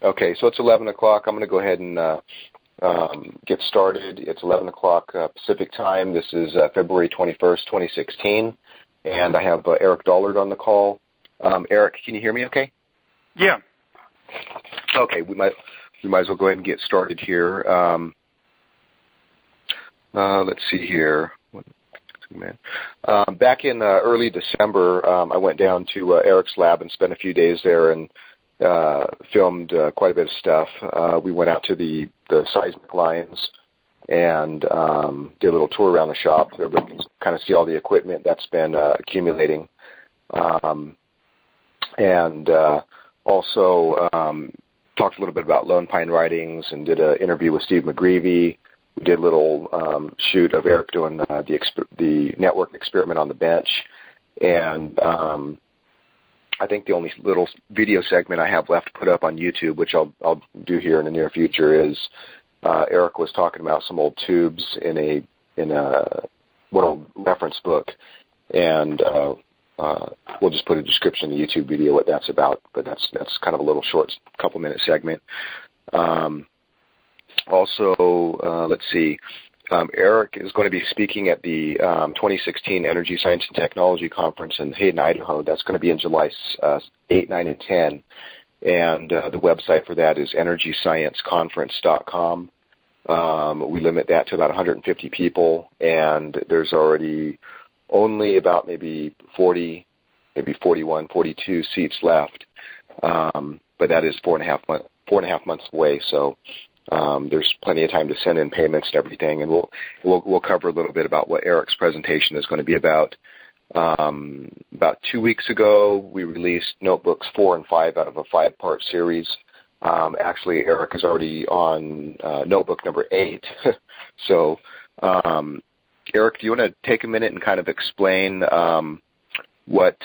Okay, so it's 11 o'clock. I'm going to go ahead and get started. It's 11 o'clock Pacific time. This is February 21st, 2016, and I have Eric Dollard on the call. Eric, can you hear me okay? Yeah. Okay, we might as well go ahead and get started here. Let's see here. Back in early December, I went down to Eric's lab and spent a few days there and filmed quite a bit of stuff. We went out to the seismic lines and did a little tour around the shop. Everybody can kind of see all the equipment that's been accumulating. And also talked a little bit about Lone Pine Writings and did an interview with Steve McGreevy. We did a little shoot of Eric doing the network experiment on the bench. And I think the only little video segment I have left to put up on YouTube, which I'll do here in the near future, is Eric was talking about some old tubes in a old reference book, and we'll just put a description in the YouTube video what that's about. But that's kind of a little short, couple-minute segment. Also, let's see. Eric is going to be speaking at the 2016 Energy Science and Technology Conference in Hayden, Idaho. That's going to be in July 8, 9, and 10. And the website for that is EnergyScienceConference.com. We limit that to about 150 people, and there's already only about maybe 40, maybe 41, 42 seats left. But that is 4.5 months away, so there's plenty of time to send in payments and everything, and we'll cover a little bit about what Eric's presentation is going to be about. About 2 weeks ago, we released notebooks 4 and 5 out of a 5-part series. Actually, Eric is already on notebook number 8. So, Eric, do you want to take a minute and kind of explain what?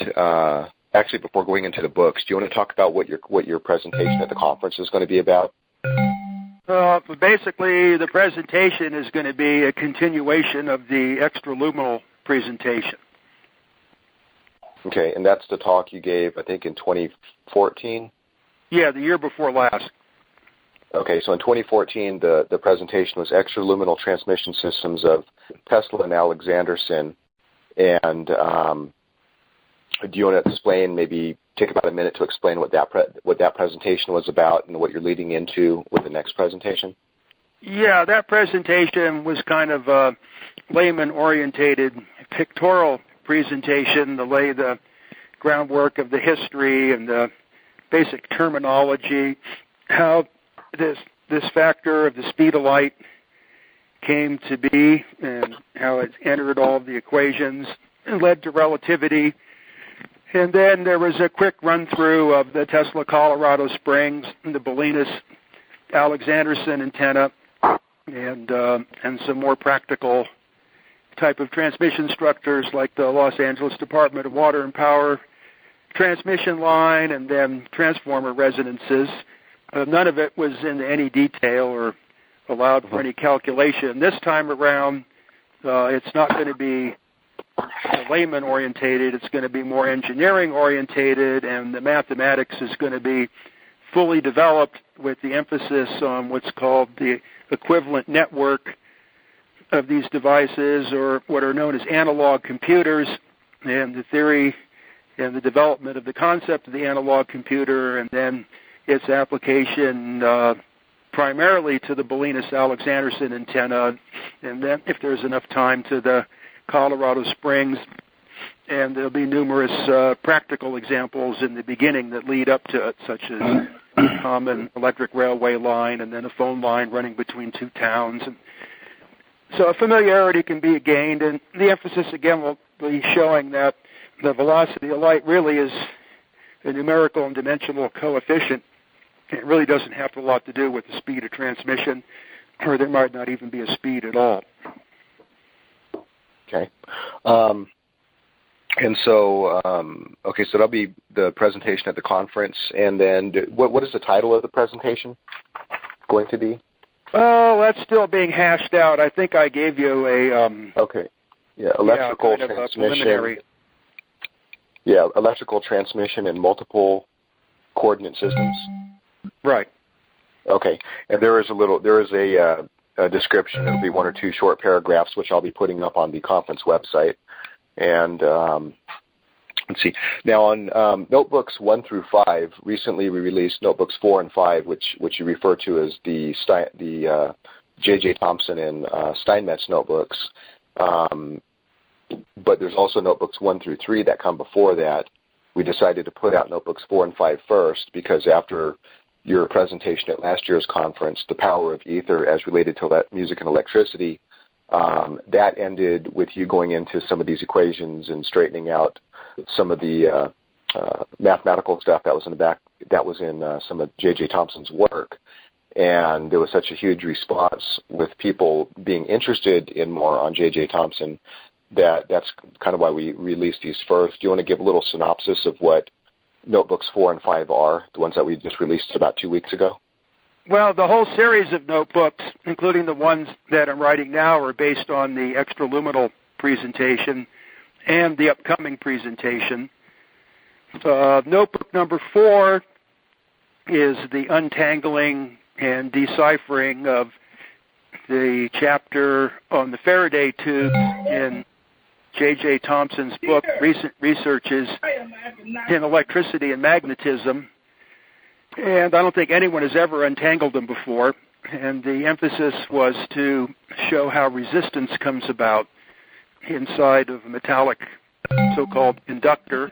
Actually, before going into the books, do you want to talk about what your presentation at the conference is going to be about? Basically, the presentation is going to be a continuation of the extraluminal presentation. Okay, and that's the talk you gave, I think, in 2014? Yeah, the year before last. Okay, so in 2014, the presentation was Extraluminal Transmission Systems of Tesla and Alexanderson. And do you want to explain, maybe take about a minute to explain what that presentation was about and what you're leading into with the next presentation? Yeah, that presentation was kind of a layman-orientated pictorial presentation to lay the groundwork of the history and the basic terminology, how this factor of the speed of light came to be and how it entered all of the equations and led to relativity. And then there was a quick run-through of the Tesla Colorado Springs and the Bolinas Alexanderson antenna and some more practical type of transmission structures like the Los Angeles Department of Water and Power transmission line and then transformer resonances. None of it was in any detail or allowed for any calculation. This time around, it's not going to be layman-orientated. It's going to be more engineering-orientated, and the mathematics is going to be fully developed with the emphasis on what's called the equivalent network of these devices, or what are known as analog computers, and the theory and the development of the concept of the analog computer, and then its application primarily to the Bolinas Alexanderson antenna, and then, if there's enough time, to the Colorado Springs. And there'll be numerous practical examples in the beginning that lead up to it, such as a common electric railway line and then a phone line running between two towns. And so familiarity can be gained, and the emphasis again will be showing that the velocity of light really is a numerical and dimensional coefficient. It really doesn't have a lot to do with the speed of transmission, or there might not even be a speed at all. Okay. And so, so that'll be the presentation at the conference. And then what is the title of the presentation going to be? Oh, that's still being hashed out. I think I gave you a... okay. Yeah, electrical transmission. Yeah, electrical transmission in multiple coordinate systems. Right. Okay, and there is a description. It'll be one or two short paragraphs, which I'll be putting up on the conference website. And let's see. Now on notebooks 1 through 5, recently we released notebooks 4 and 5, which you refer to as the J.J. Thomson and Steinmetz notebooks. But there's also notebooks 1 through 3 that come before that. We decided to put out notebooks 4 and 5 first because after your presentation at last year's conference, The Power of Ether as Related to Music and Electricity, that ended with you going into some of these equations and straightening out some of the mathematical stuff that was in some of J.J. Thomson's work. And there was such a huge response with people being interested in more on J.J. Thomson that's kind of why we released these first. Do you want to give a little synopsis of what notebooks 4 and 5 are, the ones that we just released about 2 weeks ago? Well, the whole series of notebooks, including the ones that I'm writing now, are based on the extraluminal presentation and the upcoming presentation. Notebook number 4 is the untangling and deciphering of the chapter on the Faraday tube in J.J. Thomson's book, Recent Researches in Electricity and Magnetism. And I don't think anyone has ever untangled them before. And the emphasis was to show how resistance comes about inside of a metallic so-called inductor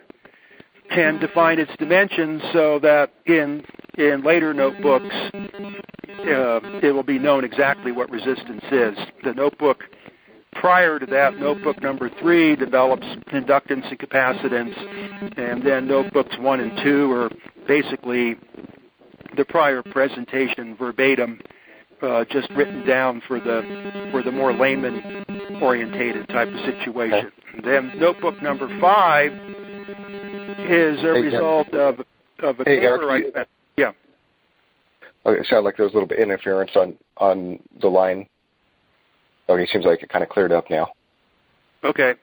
and define its dimensions so that in later notebooks it will be known exactly what resistance is. The notebook prior to that, notebook number 3, develops inductance and capacitance, and then notebooks 1 and 2 are basically the prior presentation verbatim, just written down for the more layman-orientated type of situation. And then notebook number 5 is a result of a paper I spent. Yeah. Okay, it sounded like there was a little bit of interference on the line. Okay, it seems like it kind of cleared up now. Okay.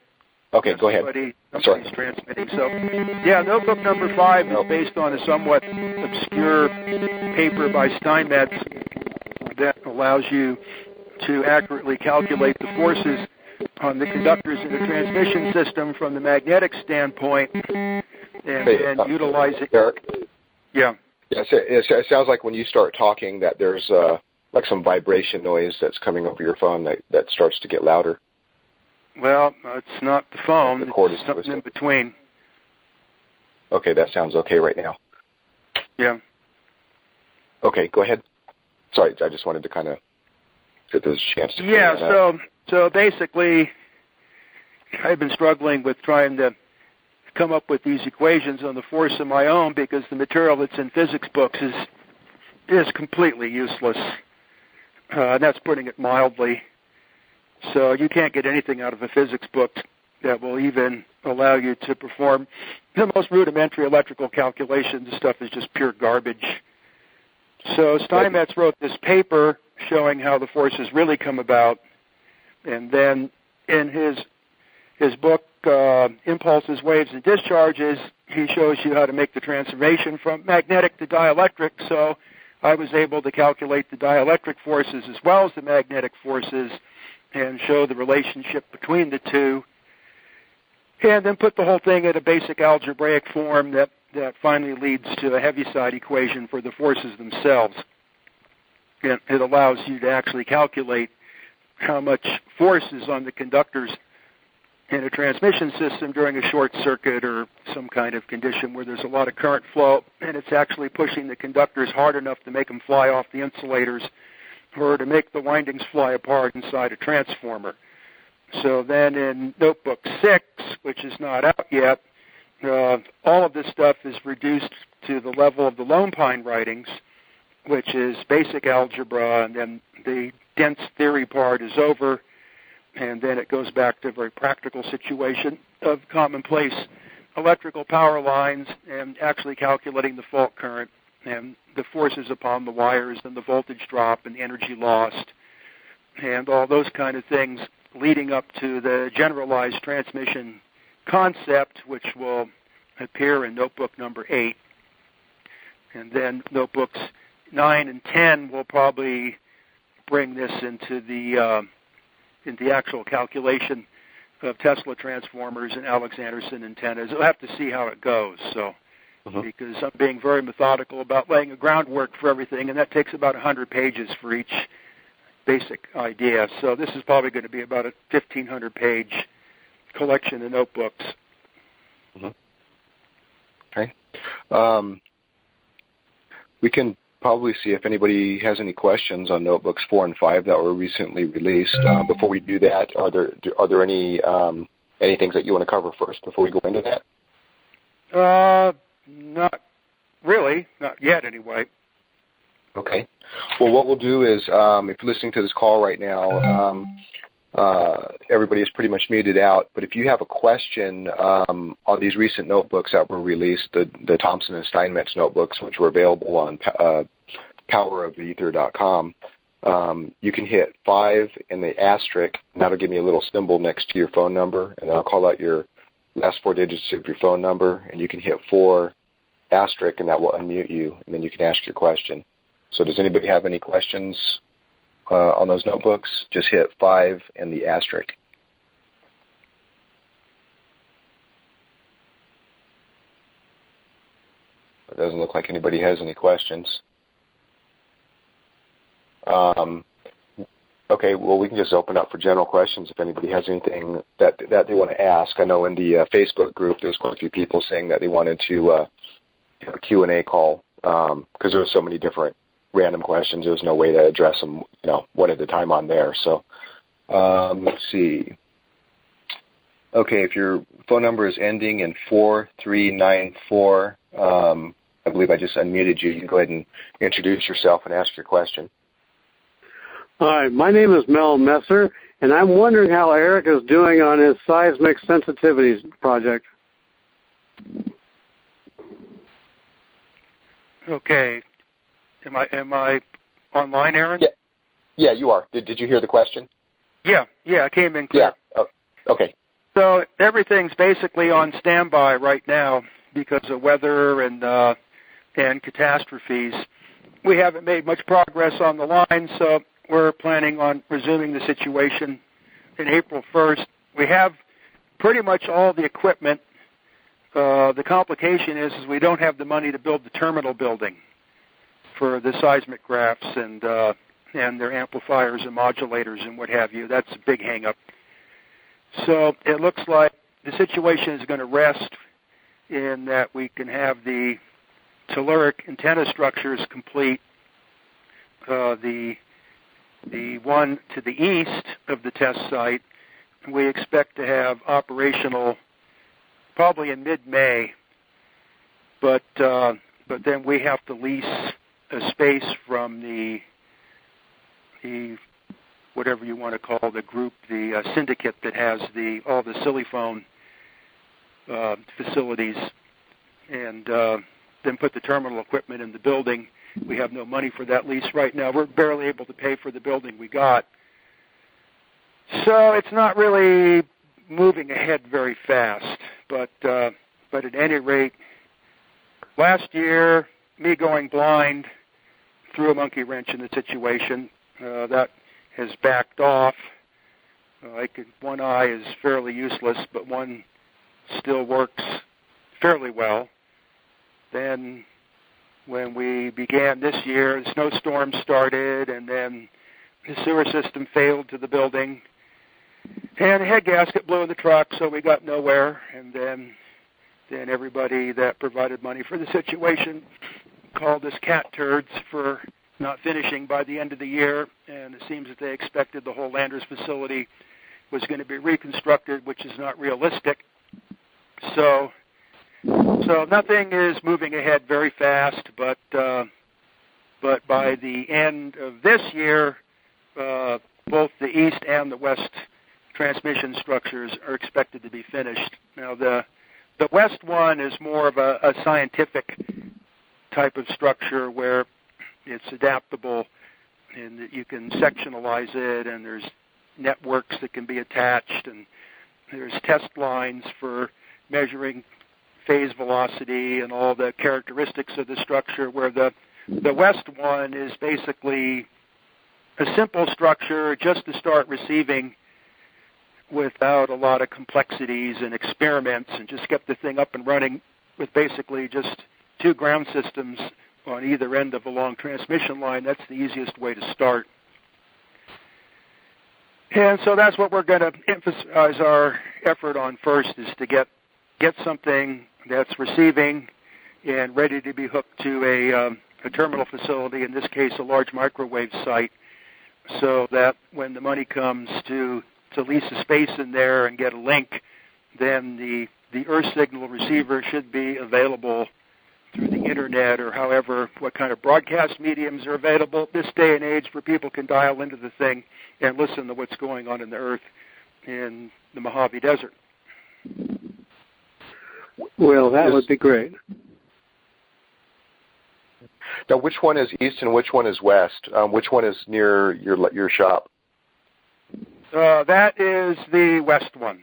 Okay, go ahead. Somebody's transmitting. So, yeah, notebook number 5 is based on a somewhat obscure paper by Steinmetz that allows you to accurately calculate the forces on the conductors in the transmission system from the magnetic standpoint and utilize it. Eric? Yeah. Yes, it sounds like when you start talking that there's like some vibration noise that's coming over your phone that starts to get louder. Well, it's not the phone. The cord it's is something twisted. in between. Okay, that sounds okay right now. Yeah. Okay, go ahead. Sorry, I just wanted to kind of get this chance to clear that up. So basically, I've been struggling with trying to come up with these equations on the force of my own because the material that's in physics books is completely useless. And that's putting it mildly. So you can't get anything out of a physics book that will even allow you to perform the most rudimentary electrical calculations. The stuff is just pure garbage. So Steinmetz wrote this paper showing how the forces really come about. And then in his book, Impulses, Waves, and Discharges, he shows you how to make the transformation from magnetic to dielectric. So I was able to calculate the dielectric forces as well as the magnetic forces and show the relationship between the two, and then put the whole thing in a basic algebraic form that finally leads to a Heaviside equation for the forces themselves. And it allows you to actually calculate how much force is on the conductors in a transmission system during a short circuit or some kind of condition where there's a lot of current flow, and it's actually pushing the conductors hard enough to make them fly off the insulators or to make the windings fly apart inside a transformer. So then in notebook 6, which is not out yet, all of this stuff is reduced to the level of the Lone Pine writings, which is basic algebra, and then the dense theory part is over, and then it goes back to a very practical situation of commonplace electrical power lines and actually calculating the fault current and the forces upon the wires and the voltage drop and the energy lost and all those kind of things leading up to the generalized transmission concept, which will appear in notebook number 8. And then notebooks 9 and 10 will probably bring this into the actual calculation of Tesla transformers and Alexanderson antennas. We'll have to see how it goes. So, because I'm being very methodical about laying a groundwork for everything, and that takes about 100 pages for each basic idea. So this is probably going to be about a 1,500-page collection of notebooks. Okay. We can probably see if anybody has any questions on notebooks 4 and 5 that were recently released. Before we do that, are there any things that you want to cover first before we go into that? Not really, not yet anyway. Okay. Well, what we'll do is, if you're listening to this call right now, everybody is pretty much muted out. But if you have a question on these recent notebooks that were released, the Thompson and Steinmetz notebooks, which were available on powerofather.com, you can hit 5 and the asterisk, and that'll give me a little symbol next to your phone number, and I'll call out your last 4 digits of your phone number, and you can hit 4 asterisk, and that will unmute you, and then you can ask your question. So does anybody have any questions on those notebooks? Just hit 5 and the asterisk. It doesn't look like anybody has any questions. Okay, well, we can just open up for general questions if anybody has anything that they want to ask. I know in the Facebook group there's quite a few people saying that they wanted to have a Q&A call because there were so many different random questions. There was no way to address them, one at a time on there. So let's see. Okay, if your phone number is ending in 4394, I believe I just unmuted you. You can go ahead and introduce yourself and ask your question. Hi, my name is Mel Messer, and I'm wondering how Eric is doing on his seismic sensitivities project. Okay. Am I online, Aaron? Yeah, you are. Did you hear the question? Yeah, I came in clear. Yeah. Oh, okay. So everything's basically on standby right now because of weather and catastrophes. We haven't made much progress on the line, so we're planning on resuming the situation in April 1st. We have pretty much all the equipment. The complication is we don't have the money to build the terminal building for the seismic graphs and their amplifiers and modulators and what have you. That's a big hang-up. So it looks like the situation is going to rest in that we can have the telluric antenna structures complete. The one to the east of the test site, we expect to have operational probably in mid-May. But then we have to lease a space from the whatever you want to call the group, the syndicate that has all the Sillyphone facilities, and then put the terminal equipment in the building. We have no money for that lease right now. We're barely able to pay for the building we got. So it's not really moving ahead very fast. But at any rate, last year, me going blind threw a monkey wrench in the situation. That has backed off. One eye is fairly useless, but one still works fairly well. Then when we began this year, the snowstorm started, and then the sewer system failed to the building, and the head gasket blew in the truck, so we got nowhere. And then everybody that provided money for the situation called us cat turds for not finishing by the end of the year, and it seems that they expected the whole Landers facility was going to be reconstructed, which is not realistic. So nothing is moving ahead very fast, but by the end of this year, both the east and the west transmission structures are expected to be finished. Now, the west one is more of a scientific type of structure where it's adaptable and that you can sectionalize it, and there's networks that can be attached, and there's test lines for measuring phase velocity and all the characteristics of the structure, where the The west one is basically a simple structure just to start receiving without a lot of complexities and experiments, and just get the thing up and running with basically just 2 ground systems on either end of a long transmission line. That's the easiest way to start. And so that's what we're going to emphasize our effort on first, is to get something that's receiving and ready to be hooked to a terminal facility, in this case a large microwave site, so that when the money comes to lease a space in there and get a link, then the Earth signal receiver should be available through the internet, or however, what kind of broadcast mediums are available this day and age, where people can dial into the thing and listen to what's going on in the Earth in the Mojave Desert. Well, that would be great. Now, which one is east and which one is west? Which one is near your shop? That is the west one.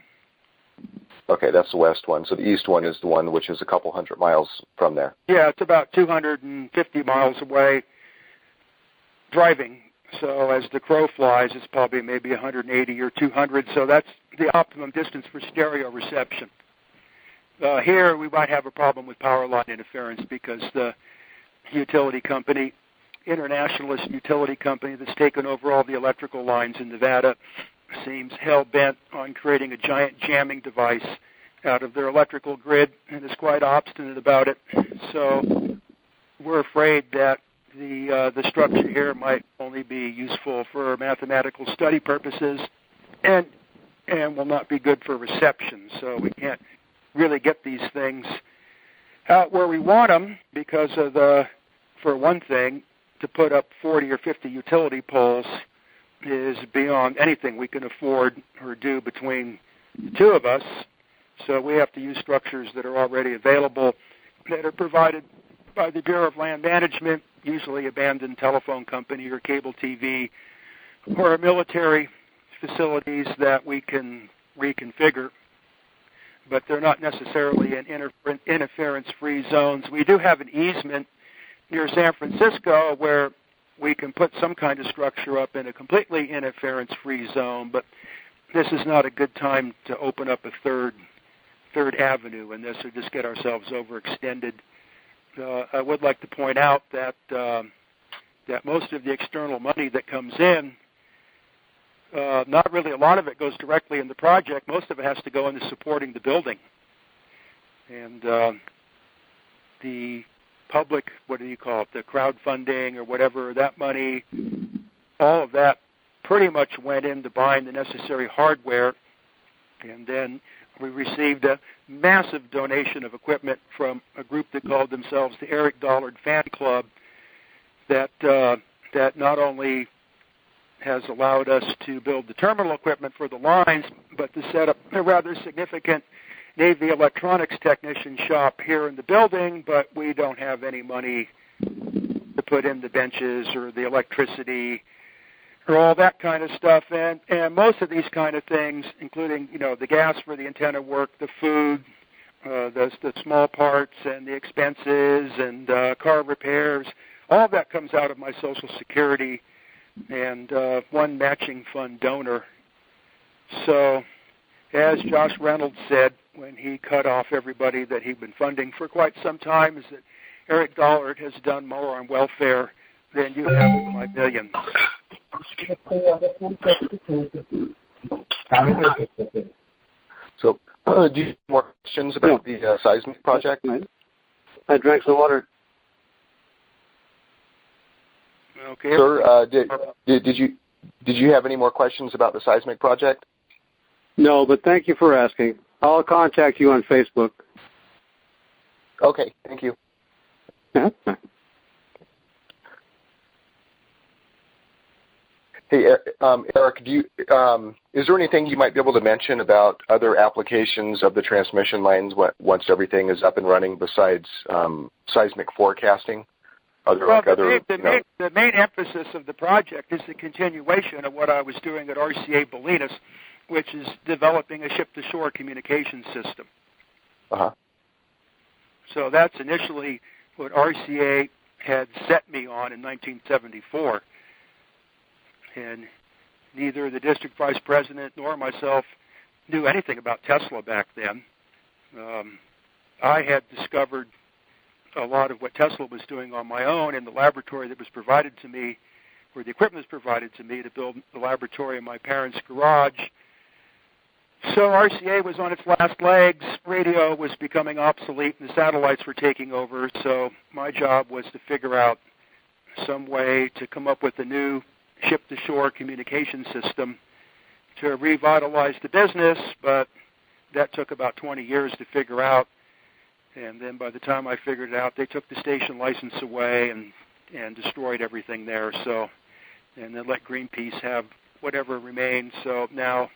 Okay, that's the west one. So the east one is the one which is a couple hundred miles from there. Yeah, it's about 250 miles away driving. So as the crow flies, it's probably maybe 180 or 200. So that's the optimum distance for stereo reception. Here we might have a problem with power line interference, because the utility company, internationalist utility company that's taken over all the electrical lines in Nevada, seems hell-bent on creating a giant jamming device out of their electrical grid, and is quite obstinate about it. So we're afraid that the structure here might only be useful for mathematical study purposes, and will not be good for reception. So we can't really get these things out where we want them, because of for one thing, to put up 40 or 50 utility poles is beyond anything we can afford or do between the 2 of us. So we have to use structures that are already available, that are provided by the Bureau of Land Management, usually abandoned telephone company or cable TV, or military facilities that we can reconfigure. But they're not necessarily in interference-free zones. We do have an easement near San Francisco where we can put some kind of structure up in a completely interference-free zone, but this is not a good time to open up a third avenue in this, or just get ourselves overextended. I would like to point out that that most of the external money that comes in, not really a lot of it goes directly in the project. Most of it has to go into supporting the building. And the public, what do you call it, the crowdfunding or whatever, that money, all of that pretty much went into buying the necessary hardware. And then we received a massive donation of equipment from a group that called themselves the Eric Dollard Fan Club, that not only has allowed us to build the terminal equipment for the lines, but to set up a rather significant Navy electronics technician shop here in the building, but we don't have any money to put in the benches or the electricity or all that kind of stuff. And most of these kind of things, including, the gas for the antenna work, the food, the small parts and the expenses and car repairs, all of that comes out of my Social Security and one matching fund donor. So, as Josh Reynolds said when he cut off everybody that he'd been funding for quite some time, is that Eric Dollard has done more on welfare than you have with my millions. So, do you have more questions about the seismic project? I drank some water. Okay. Sir, did you have any more questions about the seismic project? No, but thank you for asking. I'll contact you on Facebook. Okay, thank you. Yeah. Hey, Eric, is there anything you might be able to mention about other applications of the transmission lines once everything is up and running besides seismic forecasting? The main emphasis of the project is the continuation of what I was doing at RCA Bolinas, which is developing a ship-to-shore communication system. Uh-huh. So that's initially what RCA had set me on in 1974. And neither the district vice president nor myself knew anything about Tesla back then. I had discovered a lot of what Tesla was doing on my own in the laboratory that was provided to me, where the equipment was provided to me to build the laboratory in my parents' garage. So RCA was on its last legs, radio was becoming obsolete, and the satellites were taking over, so my job was to figure out some way to come up with a new ship-to-shore communication system to revitalize the business, but that took about 20 years to figure out. And then by the time I figured it out, they took the station license away and destroyed everything there. So, and then let Greenpeace have whatever remained. So now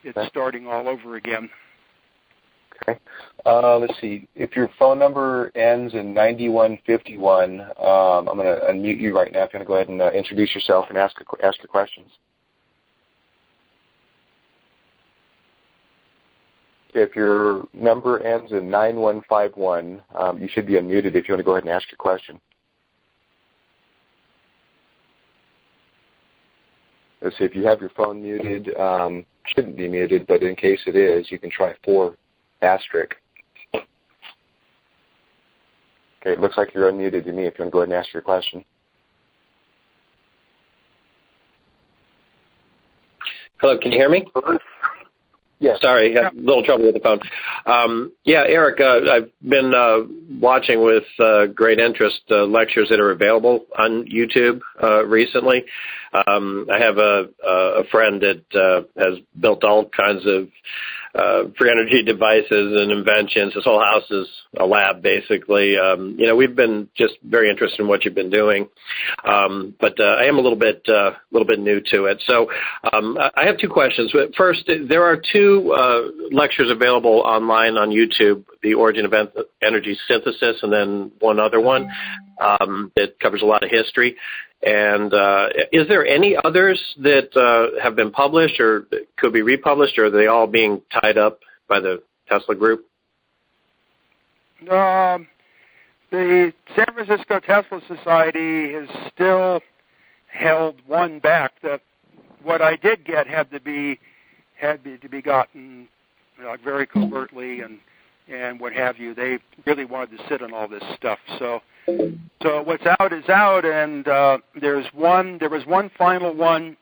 it's starting all over again. Okay. Let's see. If your phone number ends in 9151, I'm going to unmute you right now. If you want to go ahead and introduce yourself and ask your questions. If your number ends in 9151, you should be unmuted if you want to go ahead and ask your question. Let's see, if you have your phone muted, shouldn't be muted, but in case it is, you can try 4*. Okay, it looks like you're unmuted to me if you want to go ahead and ask your question. Hello, can you hear me? Yes. Sorry, had a little trouble with the phone. Eric, I've been watching with great interest lectures that are available on YouTube recently. I have a friend that has built all kinds of free energy devices and inventions. His whole house is a lab, basically. We've been just very interested in what you've been doing, but I am a little bit new to it. So I have 2 questions. First, there are 2 lectures available online on YouTube: The Origin of Energy Synthesis, and then one other one that covers a lot of history. And is there any others that have been published or could be republished, or are they all being tied up by the Tesla group? The San Francisco Tesla Society has still held one back. What I did get had to be gotten very covertly and what have you. They really wanted to sit on all this stuff. So what's out is out, and there was one final one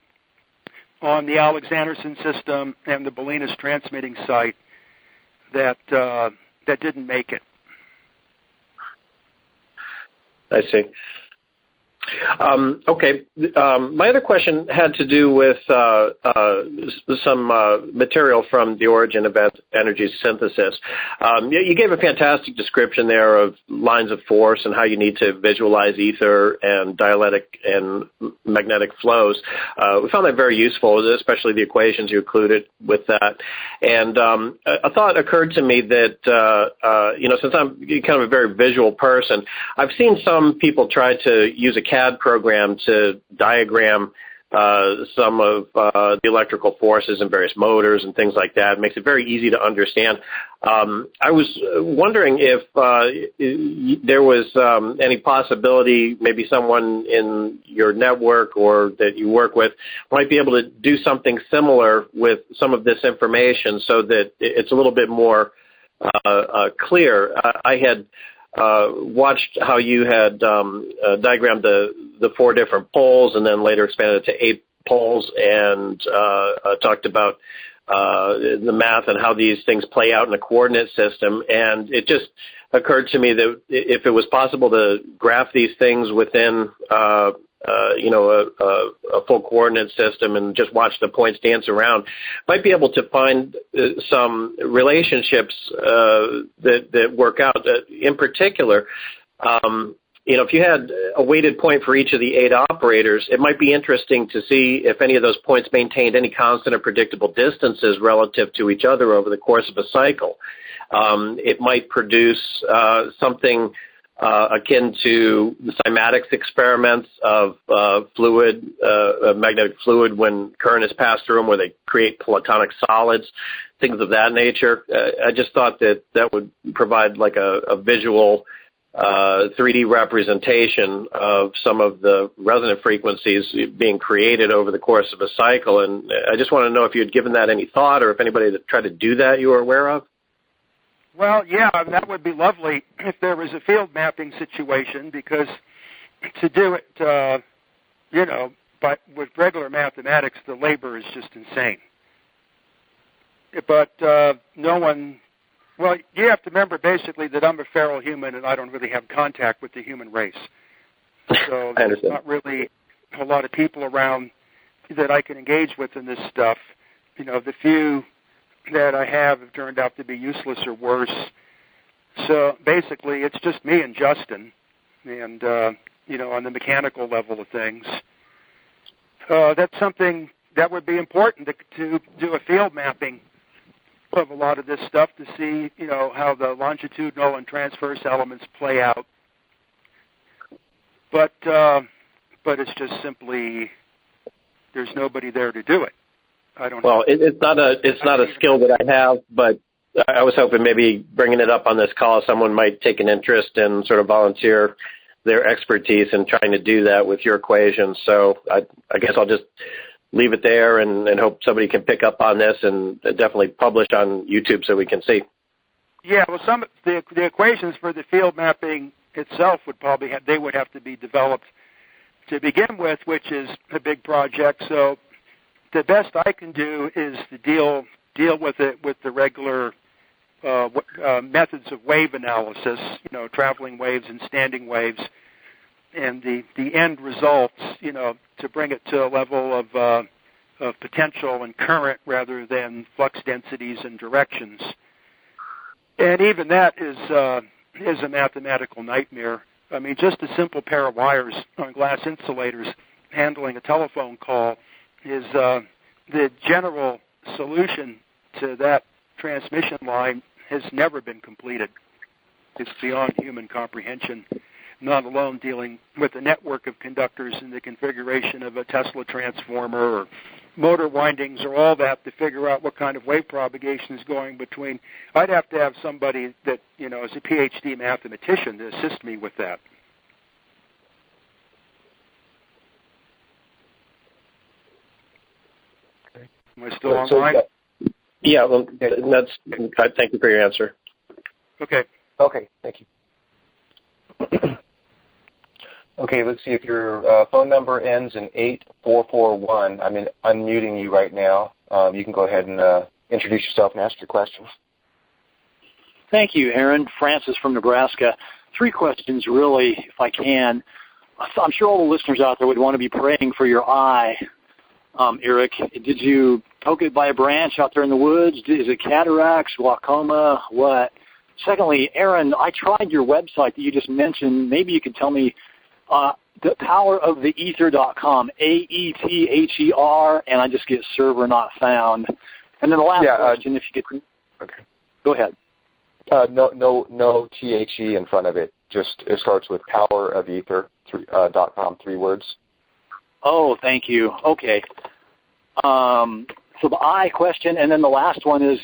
on the Alexanderson system and the Bolinas transmitting site that didn't make it. I see. Okay. My other question had to do with some material from The Origin of Energy Synthesis. You gave a fantastic description there of lines of force and how you need to visualize ether and dielectric and magnetic flows. We found that very useful, especially the equations you included with that. And a thought occurred to me that, since I'm kind of a very visual person, I've seen some people try to use a CAD program to diagram some of the electrical forces in various motors and things like that. It makes it very easy to understand. I was wondering if there was any possibility maybe someone in your network or that you work with might be able to do something similar with some of this information so that it's a little bit more clear. I had watched how you had diagrammed the 4 different poles and then later expanded it to 8 poles and talked about the math and how these things play out in a coordinate system. And it just occurred to me that if it was possible to graph these things within a full coordinate system and just watch the points dance around, might be able to find some relationships that work out. In particular, if you had a weighted point for each of the 8 operators, it might be interesting to see if any of those points maintained any constant or predictable distances relative to each other over the course of a cycle. It might produce something akin to the cymatics experiments of magnetic fluid when current is passed through them, where they create platonic solids, things of that nature. I just thought that would provide like a visual 3D representation of some of the resonant frequencies being created over the course of a cycle. And I just want to know if you had given that any thought, or if anybody that tried to do that you were aware of. Well, yeah, that would be lovely if there was a field mapping situation, because to do it, but with regular mathematics, the labor is just insane. But no one, well, you have to remember basically that I'm a feral human and I don't really have contact with the human race. So there's not really a lot of people around that I can engage with in this stuff. The few that I have turned out to be useless or worse. So basically it's just me and Justin, and, on the mechanical level of things. That's something that would be important to do a field mapping of a lot of this stuff to see, how the longitudinal and transverse elements play out. But it's just simply there's nobody there to do it. I don't. Well, it's not a skill that I have, but I was hoping maybe bringing it up on this call, someone might take an interest and sort of volunteer their expertise in trying to do that with your equations. So I guess I'll just leave it there and hope somebody can pick up on this and definitely publish on YouTube so we can see. Yeah, well, the equations for the field mapping itself would have to be developed to begin with, which is a big project. So the best I can do is to deal with it with the regular methods of wave analysis, traveling waves and standing waves, and the end results, to bring it to a level of potential and current rather than flux densities and directions. And even that is a mathematical nightmare. I mean, just a simple pair of wires on glass insulators handling a telephone call is the general solution to that transmission line has never been completed. It's beyond human comprehension, not alone dealing with the network of conductors and the configuration of a Tesla transformer or motor windings or all that to figure out what kind of wave propagation is going between. I'd have to have somebody that, is a PhD mathematician to assist me with that. Am I still online? Yeah, well, thank you for your answer. Okay. Okay, thank you. Okay, let's see if your phone number ends in 8441. I'm unmuting you right now. You can go ahead and introduce yourself and ask your questions. Thank you, Aaron. Francis from Nebraska. 3 questions, really, if I can. I'm sure all the listeners out there would want to be praying for your eye. Eric, did you poke it by a branch out there in the woods? Is it cataracts, glaucoma, what? Secondly, Aaron, I tried your website that you just mentioned. Maybe you could tell me the poweroftheether.com, AETHER, and I just get server not found. And then the last question, if you could. Okay. Go ahead. No THE in front of it. Just it starts with powerofether.com, 3 words. Oh, thank you. Okay. So the I question, and then the last one is,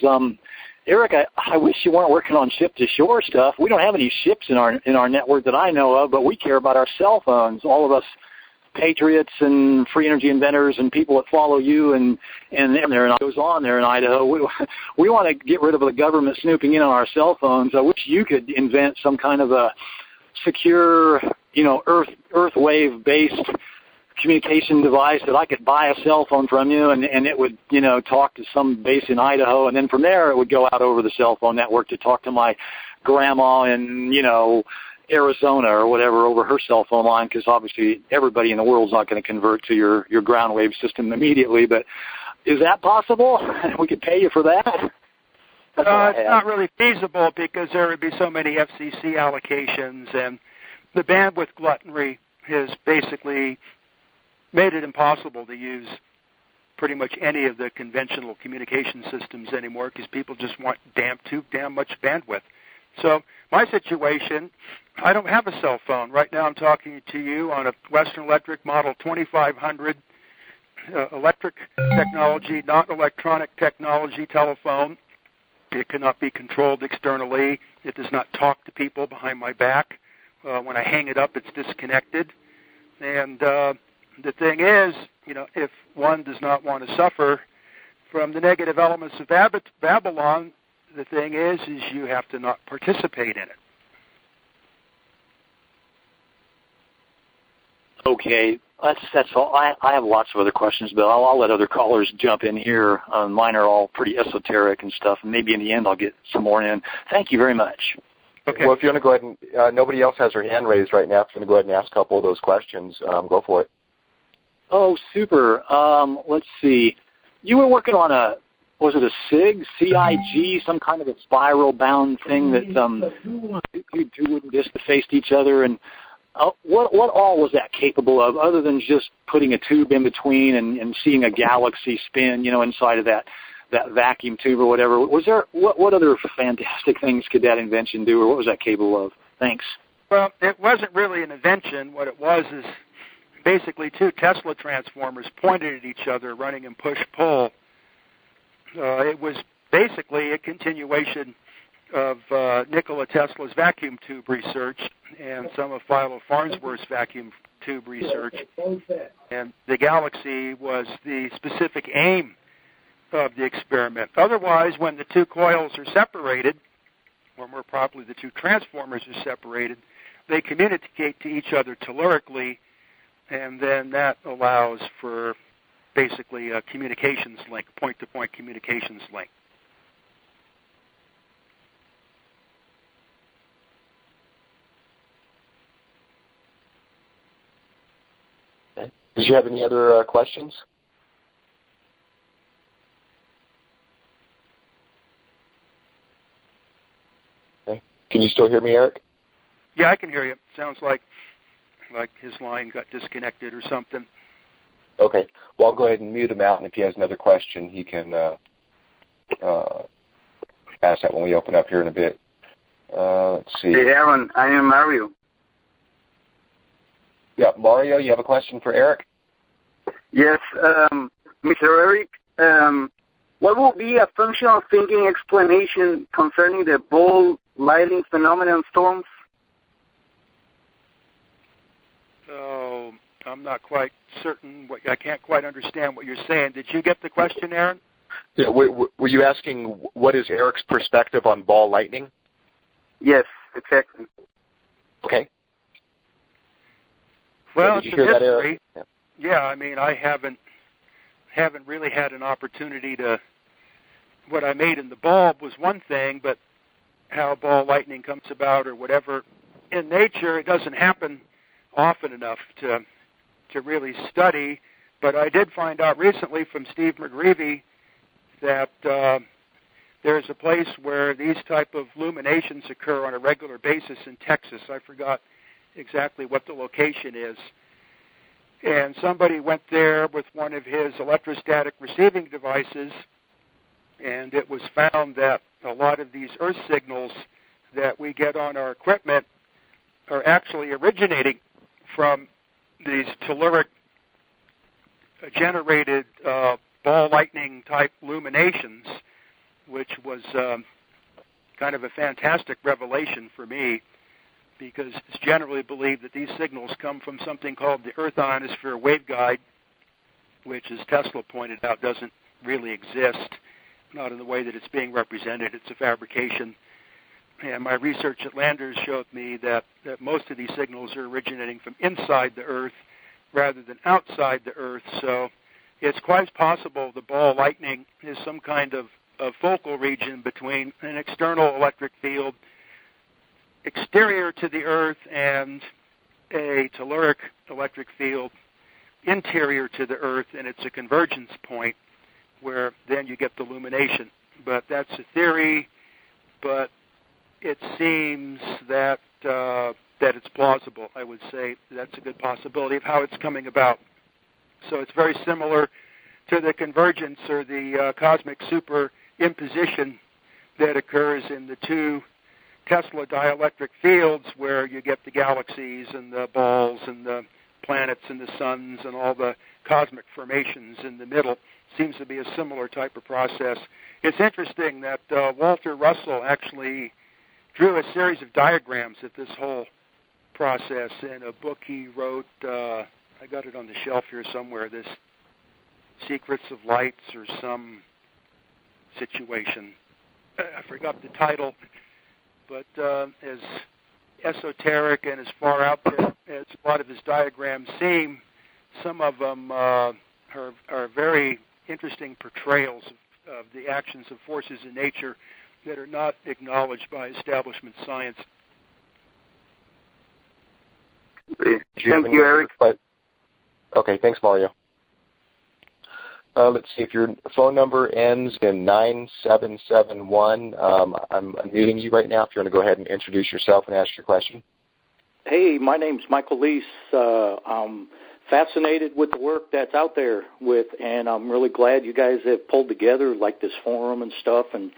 Eric, I wish you weren't working on ship-to-shore stuff. We don't have any ships in our network that I know of, but we care about our cell phones. All of us patriots and free energy inventors and people that follow you and there and goes on there in Idaho. We want to get rid of the government snooping in on our cell phones. I wish you could invent some kind of a secure, Earth wave-based communication device that I could buy a cell phone from you and it would, talk to some base in Idaho, and then from there it would go out over the cell phone network to talk to my grandma in, Arizona or whatever over her cell phone line, because obviously everybody in the world's not going to convert to your ground wave system immediately. But is that possible? We could pay you for that? It's not really feasible because there would be so many FCC allocations, and the bandwidth gluttony has basically made it impossible to use pretty much any of the conventional communication systems anymore because people just want too damn much bandwidth. So my situation, I don't have a cell phone. Right now I'm talking to you on a Western Electric Model 2500 electric technology, not electronic technology telephone. It cannot be controlled externally. It does not talk to people behind my back. When I hang it up, it's disconnected. And the thing is, if one does not want to suffer from the negative elements of Babylon, the thing is you have to not participate in it. Okay, that's all. I have lots of other questions, but I'll let other callers jump in here. Mine are all pretty esoteric and stuff, and maybe in the end I'll get some more in. Thank you very much. Okay. Well, if you want to go ahead and nobody else has their hand raised right now, if you want to go ahead and ask a couple of those questions, go for it. Oh, super. Let's see. You were working on was it a CIG, some kind of a spiral-bound thing that you two wouldn't just face each other, and what all was that capable of, other than just putting a tube in between and seeing a galaxy spin, inside of that vacuum tube or whatever? Was there what other fantastic things could that invention do, or what was that capable of? Thanks. Well, it wasn't really an invention. What it was is basically two Tesla transformers pointed at each other, running in push-pull. It was basically a continuation of Nikola Tesla's vacuum tube research and some of Philo Farnsworth's vacuum tube research. And the galaxy was the specific aim of the experiment. Otherwise, when the two coils are separated, or more properly, the two transformers are separated, they communicate to each other tellurically, and then that allows for basically a communications link, point-to-point communications link. Okay. Did you have any other questions? Okay. Can you still hear me, Eric? Yeah, I can hear you. Sounds like his line got disconnected or something. Okay. Well, I'll go ahead and mute him out, and if he has another question, he can ask that when we open up here in a bit. Let's see. Hey, Aaron, I am Mario. Yeah, Mario, you have a question for Eric? Yes, Mr. Eric, what will be a functional thinking explanation concerning the ball lightning phenomenon storms? Oh, I'm not quite certain. I can't quite understand what you're saying. Did you get the question, Aaron? Yeah, were you asking what is Eric's perspective on ball lightning? Yes, exactly. Okay. Well, did you hear that, Eric? Yeah, I mean, I haven't really had an opportunity to. What I made in the bulb was one thing, but how ball lightning comes about or whatever in nature, it doesn't happen often enough to really study. But I did find out recently from Steve McGreevy that there's a place where these type of luminations occur on a regular basis in Texas. I forgot exactly what the location is. And somebody went there with one of his electrostatic receiving devices, and it was found that a lot of these earth signals that we get on our equipment are actually originating from these telluric generated ball lightning type luminations, which was kind of a fantastic revelation for me, because it's generally believed that these signals come from something called the Earth Ionosphere Waveguide, which, as Tesla pointed out, doesn't really exist, not in the way that it's being represented. It's a fabrication. And my research at Landers showed me that most of these signals are originating from inside the Earth rather than outside the Earth. So it's quite possible the ball lightning is some kind of focal region between an external electric field exterior to the Earth and a telluric electric field interior to the Earth, and it's a convergence point where then you get the illumination. But that's a theory, but it seems that it's plausible. I would say that's a good possibility of how it's coming about. So it's very similar to the convergence or the cosmic superimposition that occurs in the two Tesla dielectric fields, where you get the galaxies and the balls and the planets and the suns and all the cosmic formations in the middle. Seems to be a similar type of process. It's interesting that Walter Russell actually drew a series of diagrams of this whole process in a book he wrote. I got it on the shelf here somewhere. This Secrets of Lights or some situation. I forgot the title, but as esoteric and as far out there as a lot of his diagrams seem, some of them are very interesting portrayals of the actions of forces in nature that are not acknowledged by establishment science. Thank you, Eric. Okay, thanks, Mario. Let's see, if your phone number ends in 9771, I'm unmuting you right now if you want to go ahead and introduce yourself and ask your question. Hey, my name's Michael Lease. I'm fascinated with the work that's out there and I'm really glad you guys have pulled together like this forum and stuff and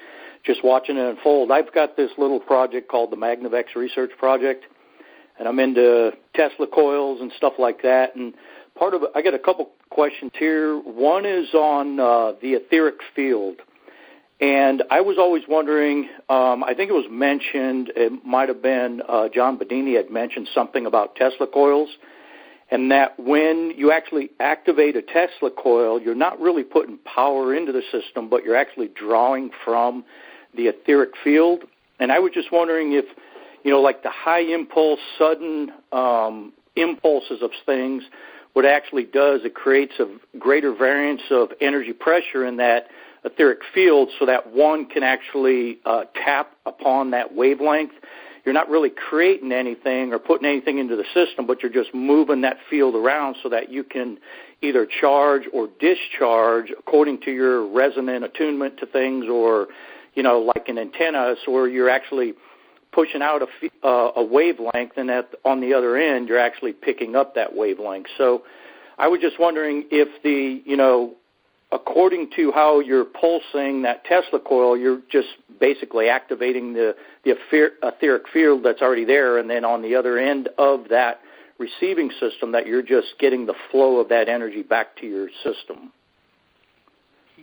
just watching it unfold. I've got this little project called the Magnavox Research Project, and I'm into Tesla coils and stuff like that. And part of it, I got a couple questions here. One is on the etheric field. And I was always wondering, I think it was mentioned, it might have been John Bedini had mentioned something about Tesla coils, and that when you actually activate a Tesla coil, you're not really putting power into the system, but you're actually drawing from the etheric field. And I was just wondering if, like the high impulse, sudden impulses of things, what it actually does, it creates a greater variance of energy pressure in that etheric field so that one can actually tap upon that wavelength. You're not really creating anything or putting anything into the system, but you're just moving that field around so that you can either charge or discharge according to your resonant attunement to things, or, like an antenna, so you're actually pushing out a wavelength, and on the other end, you're actually picking up that wavelength. So I was just wondering if according to how you're pulsing that Tesla coil, you're just basically activating the etheric field that's already there, and then on the other end of that receiving system, that you're just getting the flow of that energy back to your system.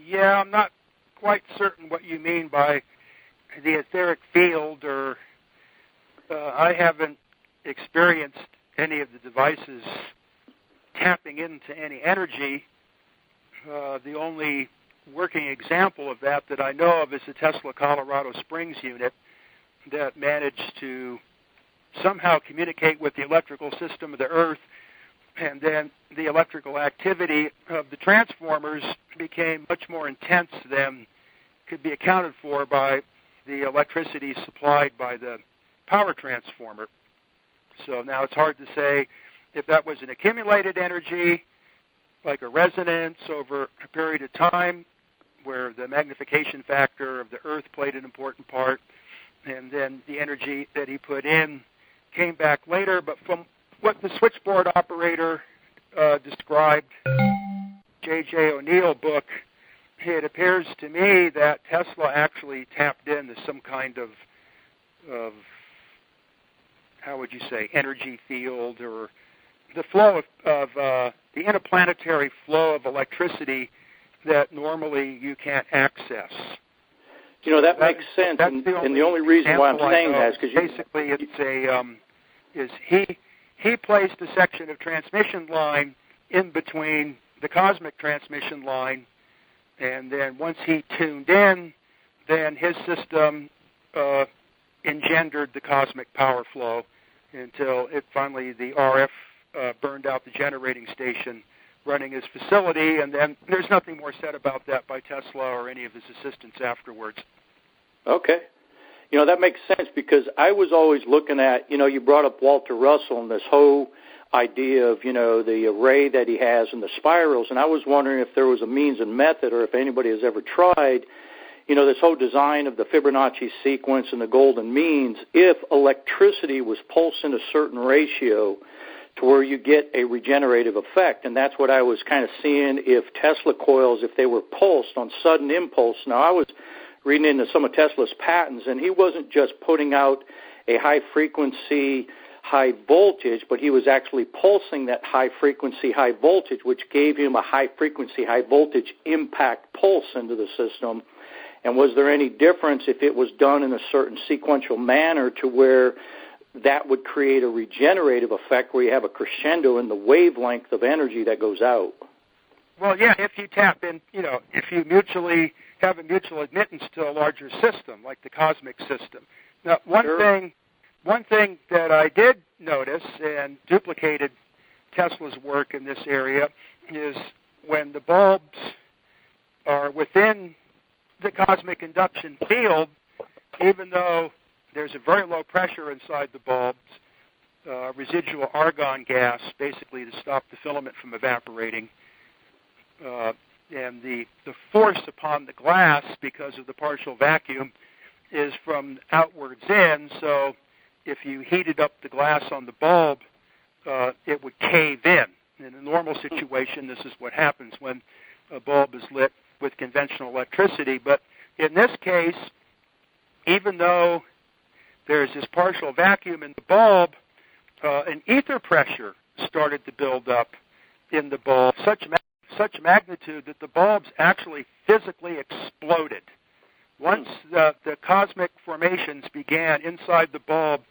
Yeah, I'm not quite certain what you mean by the etheric field, or I haven't experienced any of the devices tapping into any energy. The only working example of that I know of is the Tesla Colorado Springs unit that managed to somehow communicate with the electrical system of the Earth, and then the electrical activity of the transformers became much more intense than could be accounted for by the electricity supplied by the power transformer. So now it's hard to say if that was an accumulated energy, like a resonance over a period of time where the magnification factor of the Earth played an important part, and then the energy that he put in came back later. But from what the switchboard operator described, J.J. O'Neill book, it appears to me that Tesla actually tapped into some kind of how would you say, energy field, or the flow of the interplanetary flow of electricity that normally you can't access. That makes sense, and the only reason why I'm saying that is because basically he placed a section of transmission line in between the cosmic transmission line, and then once he tuned in, then his system engendered the cosmic power flow until it finally, the RF burned out the generating station running his facility, and then there's nothing more said about that by Tesla or any of his assistants afterwards. Okay. That makes sense, because I was always looking at, you brought up Walter Russell and this whole idea of, the array that he has and the spirals, and I was wondering if there was a means and method, or if anybody has ever tried, this whole design of the Fibonacci sequence and the golden means, if electricity was pulsed in a certain ratio to where you get a regenerative effect. And that's what I was kind of seeing if Tesla coils, if they were pulsed on sudden impulse. Now, I was reading into some of Tesla's patents, and he wasn't just putting out a high-frequency, high-voltage, but he was actually pulsing that high-frequency, high-voltage, which gave him a high-frequency, high-voltage impact pulse into the system. And was there any difference if it was done in a certain sequential manner to where that would create a regenerative effect where you have a crescendo in the wavelength of energy that goes out. Well, yeah, if you tap in, if you mutually have a mutual admittance to a larger system, like the cosmic system. Now, one thing that I did notice and duplicated Tesla's work in this area is when the bulbs are within the cosmic induction field, even though there's a very low pressure inside the bulbs, residual argon gas, basically to stop the filament from evaporating, and the force upon the glass because of the partial vacuum is from outwards in, so if you heated up the glass on the bulb, it would cave in. In a normal situation, this is what happens when a bulb is lit with conventional electricity. But in this case, even though there's this partial vacuum in the bulb, an ether pressure started to build up in the bulb, such magnitude that the bulbs actually physically exploded. Once the cosmic formations began inside the bulb,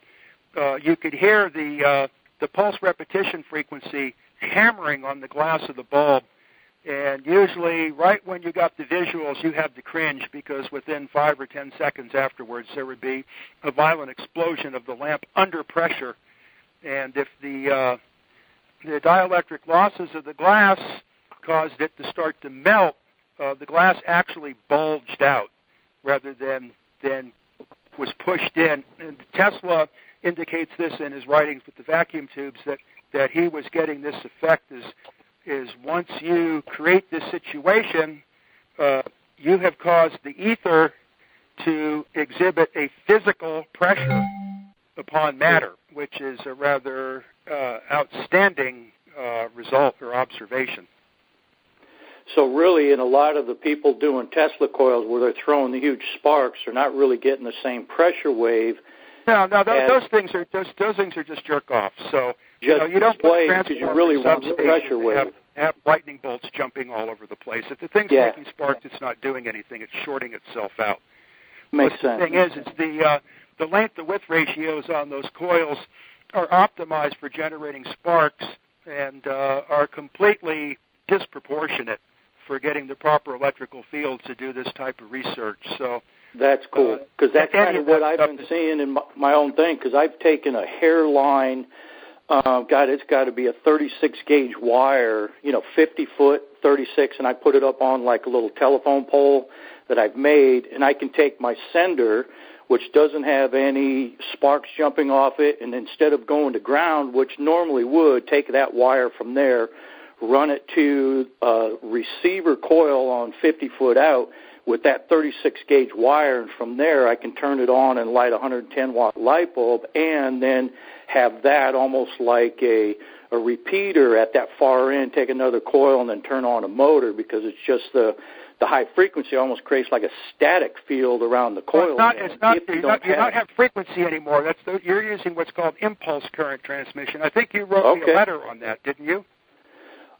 you could hear the pulse repetition frequency hammering on the glass of the bulb. And usually, right when you got the visuals, you had to cringe because within 5 or 10 seconds afterwards, there would be a violent explosion of the lamp under pressure. And if the dielectric losses of the glass caused it to start to melt, the glass actually bulged out rather than was pushed in. And Tesla indicates this in his writings with the vacuum tubes that he was getting this effect is once you create this situation, you have caused the ether to exhibit a physical pressure upon matter, which is a rather outstanding result or observation. So really, in a lot of the people doing Tesla coils where they're throwing the huge sparks, they're not really getting the same pressure wave. No, those things are just jerk off. So you don't put because you really want the pressure wave. Have lightning bolts jumping all over the place. If the thing's making sparks, it's not doing anything. It's shorting itself out. Makes sense. The thing is, it's the length to width ratios on those coils are optimized for generating sparks and are completely disproportionate for getting the proper electrical field to do this type of research. So that's cool, because that's kind of what I've been seeing in my own thing, because I've taken a hairline, it's got to be a 36-gauge wire, 50-foot, 36, and I put it up on like a little telephone pole that I've made, and I can take my sender, which doesn't have any sparks jumping off it, and instead of going to ground, which normally would, take that wire from there, run it to a receiver coil on 50-foot out with that 36-gauge wire, and from there I can turn it on and light a 110-watt light bulb and then have that almost like a repeater at that far end, take another coil and then turn on a motor, because it's just the high frequency almost creates like a static field around the coil. Well, you don't have frequency anymore. You're using what's called impulse current transmission. I think you wrote me a letter on that, didn't you?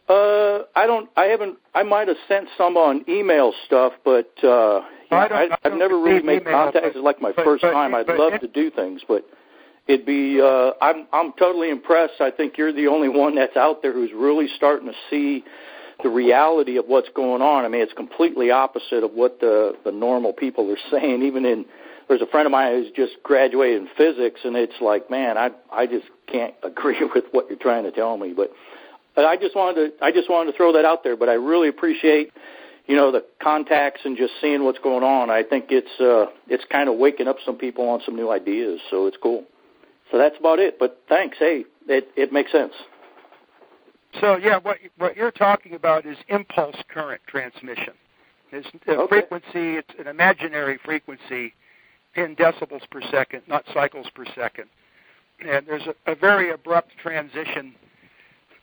I might have sent some on email stuff, but I've never really made contact. It's like my first time. I'd love to do things, but it'd be, I'm totally impressed. I think you're the only one that's out there who's really starting to see the reality of what's going on. I mean, it's completely opposite of what the normal people are saying. There's a friend of mine who's just graduated in physics, and it's like, man, I just can't agree with what you're trying to tell me. But I just wanted to throw that out there. But I really appreciate, the contacts and just seeing what's going on. I think it's kind of waking up some people on some new ideas, so it's cool. So that's about it. But thanks. Hey, it makes sense. So yeah, what you're talking about is impulse current transmission. It's a frequency. It's an imaginary frequency in decibels per second, not cycles per second. And there's a very abrupt transition.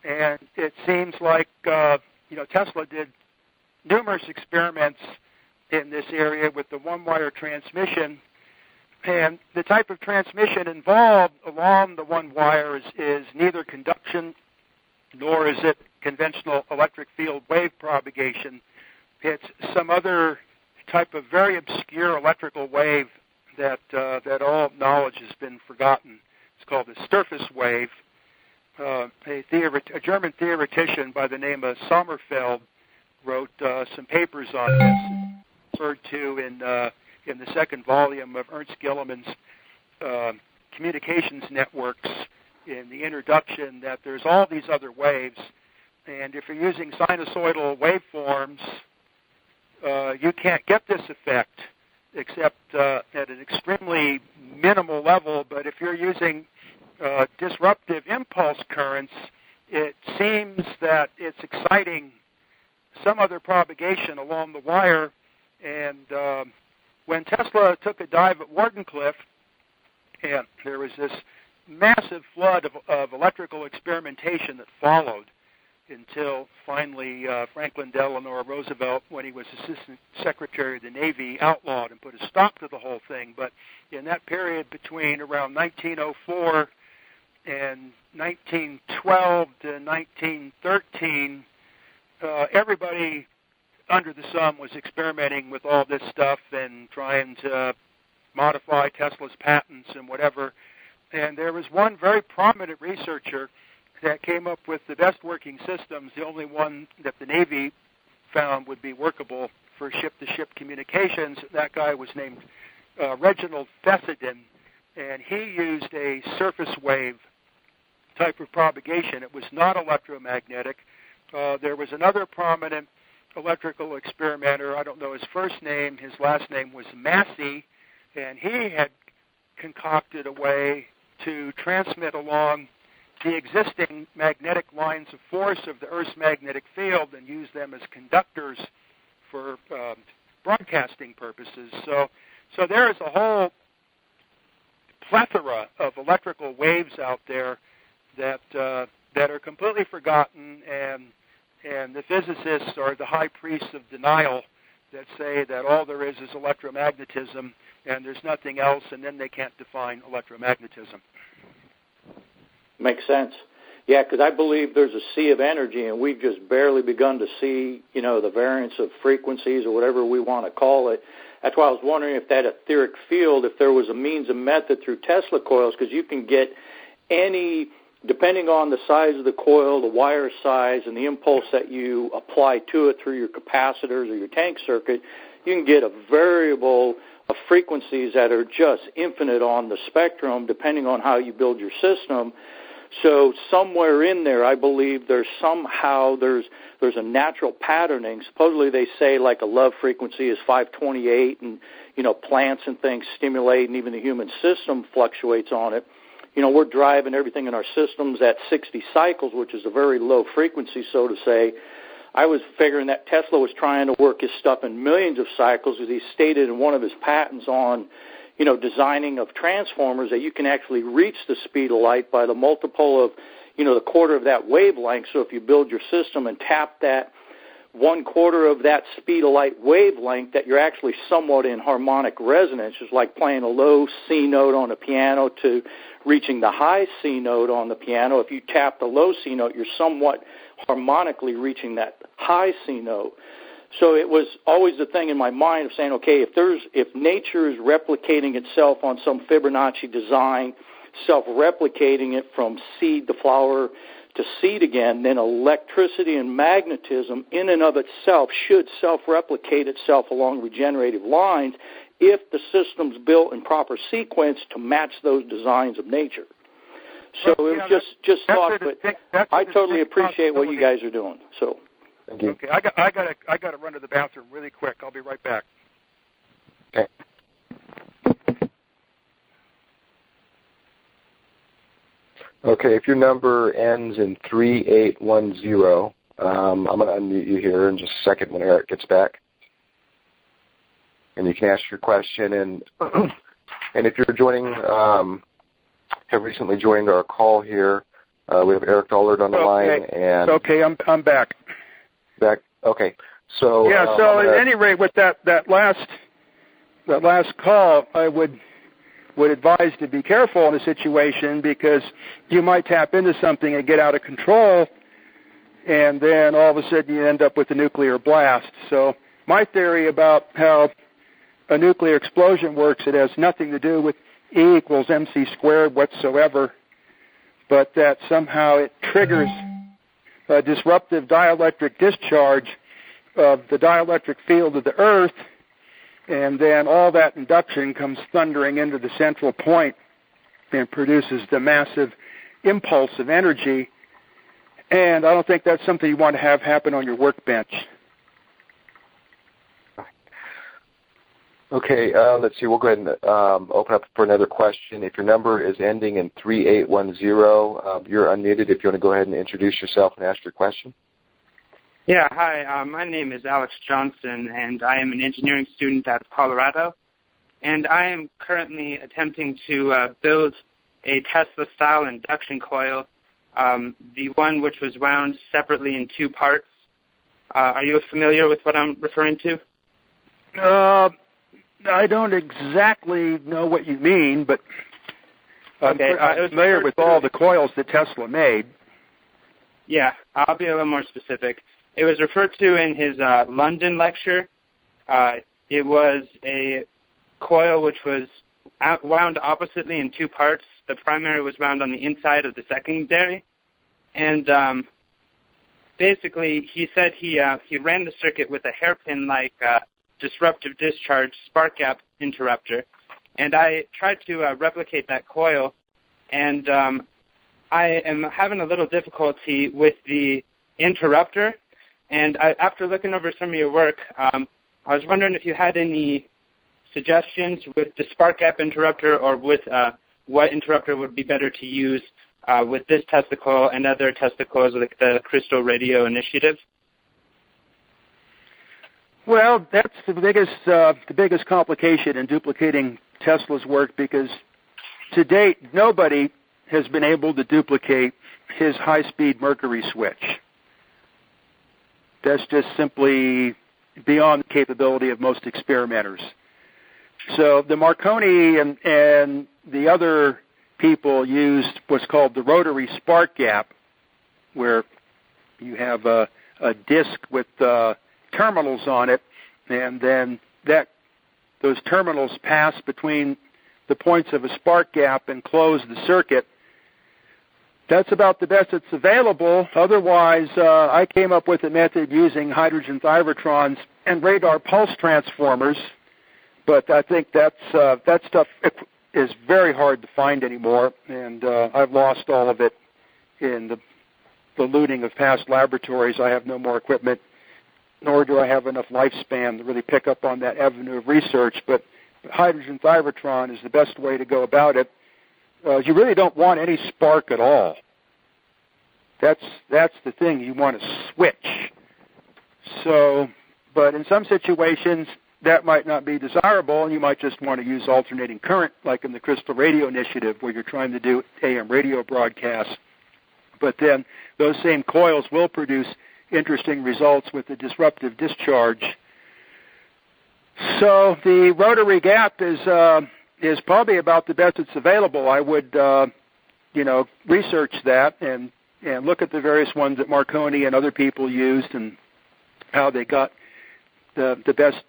And it seems like Tesla did numerous experiments in this area with the one-wire transmission. And the type of transmission involved along the one wire is neither conduction nor is it conventional electric field wave propagation. It's some other type of very obscure electrical wave that all knowledge has been forgotten It's called the Sturfus wave. A German theoretician by the name of Sommerfeld wrote some papers on this, referred to in the second volume of Ernst Gillemann's Communications Networks in the introduction, that there's all these other waves, and if you're using sinusoidal waveforms, you can't get this effect except at an extremely minimal level. But if you're using disruptive impulse currents, it seems that it's exciting some other propagation along the wire. And when Tesla took a dive at Wardenclyffe, and there was this massive flood of electrical experimentation that followed until finally Franklin Delano Roosevelt, when he was Assistant Secretary of the Navy, outlawed and put a stop to the whole thing. But in that period between around 1904 and 1912 to 1913, everybody under the sun was experimenting with all this stuff and trying to modify Tesla's patents and whatever. And there was one very prominent researcher that came up with the best working systems, the only one that the Navy found would be workable for ship-to-ship communications. That guy was named Reginald Fessenden, and he used a surface wave type of propagation. It was not electromagnetic. There was another prominent electrical experimenter. I don't know his first name. His last name was Massey, and he had concocted a way to transmit along the existing magnetic lines of force of the Earth's magnetic field and use them as conductors for broadcasting purposes. So there is a whole plethora of electrical waves out there that are completely forgotten, and the physicists are the high priests of denial that say that all there is electromagnetism and there's nothing else, and then they can't define electromagnetism. Makes sense. Yeah, because I believe there's a sea of energy, and we've just barely begun to see, the variance of frequencies or whatever we want to call it. That's why I was wondering if that etheric field, if there was a means and method through Tesla coils, because you can get any, depending on the size of the coil, the wire size, and the impulse that you apply to it through your capacitors or your tank circuit, you can get a variable of frequencies that are just infinite on the spectrum, depending on how you build your system. So somewhere in there, I believe there's a natural patterning. Supposedly they say like a love frequency is 528, and plants and things stimulate, and even the human system fluctuates on it. We're driving everything in our systems at 60 cycles, which is a very low frequency, so to say. I was figuring that Tesla was trying to work his stuff in millions of cycles, as he stated in one of his patents on, designing of transformers, that you can actually reach the speed of light by the multiple of, the quarter of that wavelength. So if you build your system and tap that 1/4 of that speed of light wavelength, that you're actually somewhat in harmonic resonance. It's like playing a low C note on a piano to reaching the high C note on the piano. If you tap the low C note, you're somewhat harmonically reaching that high C note. So it was always the thing in my mind of saying, okay, if nature is replicating itself on some Fibonacci design, self-replicating it from seed to flower to seed again, then electricity and magnetism in and of itself should self-replicate itself along regenerative lines if the system's built in proper sequence to match those designs of nature. So it was just thought, but I totally appreciate what you guys are doing. So, thank you. Okay, I got to run to the bathroom really quick. I'll be right back. Okay. Okay, if your number ends in 3810, I'm going to unmute you here in just a second when Eric gets back. And you can ask your question. And if you're joining, have recently joined our call here, we have Eric Dollard on the line. And okay, I'm back. Back. Okay. So yeah. So at any rate, with that last call, I would advise to be careful in a situation, because you might tap into something and get out of control, and then all of a sudden you end up with a nuclear blast. So my theory about how a nuclear explosion works, it has nothing to do with E equals mc squared whatsoever, but that somehow it triggers a disruptive dielectric discharge of the dielectric field of the Earth, and then all that induction comes thundering into the central point and produces the massive impulse of energy. And I don't think that's something you want to have happen on your workbench. Okay, let's see. We'll go ahead and open up for another question. If your number is ending in 3810, you're unmuted if you want to go ahead and introduce yourself and ask your question. Yeah, hi. My name is Alex Johnson, and I am an engineering student out of Colorado. And I am currently attempting to build a Tesla-style induction coil, the one which was wound separately in two parts. Are you familiar with what I'm referring to? I don't exactly know what you mean, but I'm familiar with all the coils that Tesla made. Yeah, I'll be a little more specific. It was referred to in his London lecture. It was a coil which was wound oppositely in two parts. The primary was wound on the inside of the secondary. And basically, he said he ran the circuit with a hairpin-like disruptive discharge spark gap interrupter. And I tried to replicate that coil, and I am having a little difficulty with the interrupter. And after looking over some of your work, I was wondering if you had any suggestions with the spark gap interrupter, or with what interrupter would be better to use with this Tesla coil and other Tesla coils like the Crystal Radio Initiative. Well, that's the biggest complication in duplicating Tesla's work, because to date nobody has been able to duplicate his high-speed mercury switch. That's just simply beyond the capability of most experimenters. So the Marconi and the other people used what's called the rotary spark gap, where you have a disk with terminals on it, and then those terminals pass between the points of a spark gap and close the circuit. That's about the best that's available. Otherwise, I came up with a method using hydrogen thyrotrons and radar pulse transformers, but I think that stuff is very hard to find anymore, and I've lost all of it in the looting of past laboratories. I have no more equipment, nor do I have enough lifespan to really pick up on that avenue of research, but hydrogen thyrotron is the best way to go about it. You really don't want any spark at all. That's the thing. You want to switch. So, but in some situations, that might not be desirable, and you might just want to use alternating current, like in the Crystal Radio Initiative, where you're trying to do AM radio broadcasts. But then those same coils will produce interesting results with the disruptive discharge. So the rotary gap is probably about the best that's available. I would, research that and look at the various ones that Marconi and other people used and how they got the best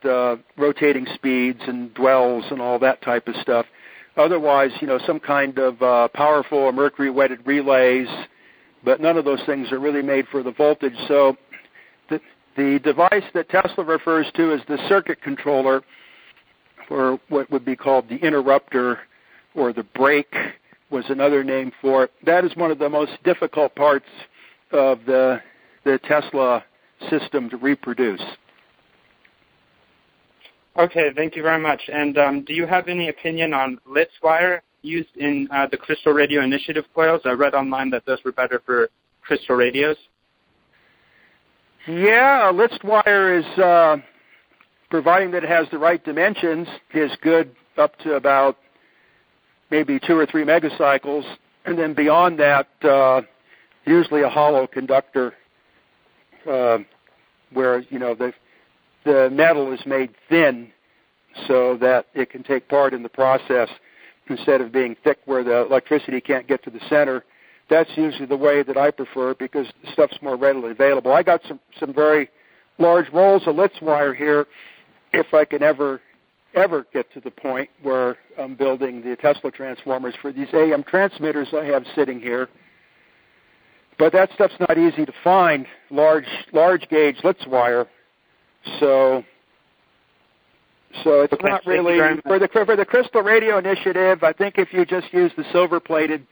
rotating speeds and dwells and all that type of stuff. Otherwise, some kind of powerful mercury-wetted relays, but none of those things are really made for the voltage. So the device that Tesla refers to as the circuit controller, or what would be called the interrupter, or the brake was another name for it. That is one of the most difficult parts of the Tesla system to reproduce. Okay, thank you very much. And do you have any opinion on Litz wire used in the Crystal Radio Initiative coils? I read online that those were better for crystal radios. Yeah, Litz wire is, providing that it has the right dimensions, is good up to about maybe 2 or 3 megacycles. And then beyond that, usually a hollow conductor where, the metal is made thin so that it can take part in the process instead of being thick where the electricity can't get to the center. That's usually the way that I prefer because the stuff's more readily available. I got some very large rolls of Litz wire here if I can ever ever get to the point where I'm building the Tesla transformers for these AM transmitters I have sitting here. But that stuff's not easy to find, large gauge Litz wire. So it's not really for the Crystal Radio Initiative. I think if you just use the silver-plated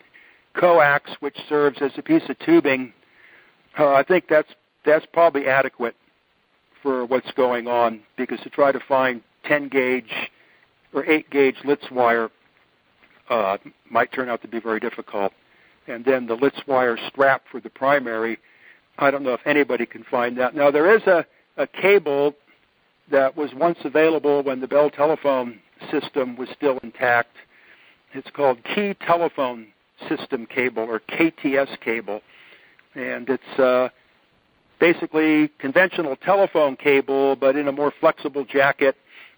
coax, which serves as a piece of tubing, I think that's probably adequate for what's going on, because to try to find 10 gauge or 8 gauge Litz wire might turn out to be very difficult. And then the Litz wire strap for the primary, I don't know if anybody can find that. Now, there is a cable that was once available when the Bell telephone system was still intact. It's called Key Telephone System Cable, or KTS cable. And it's basically conventional telephone cable, but in a more flexible jacket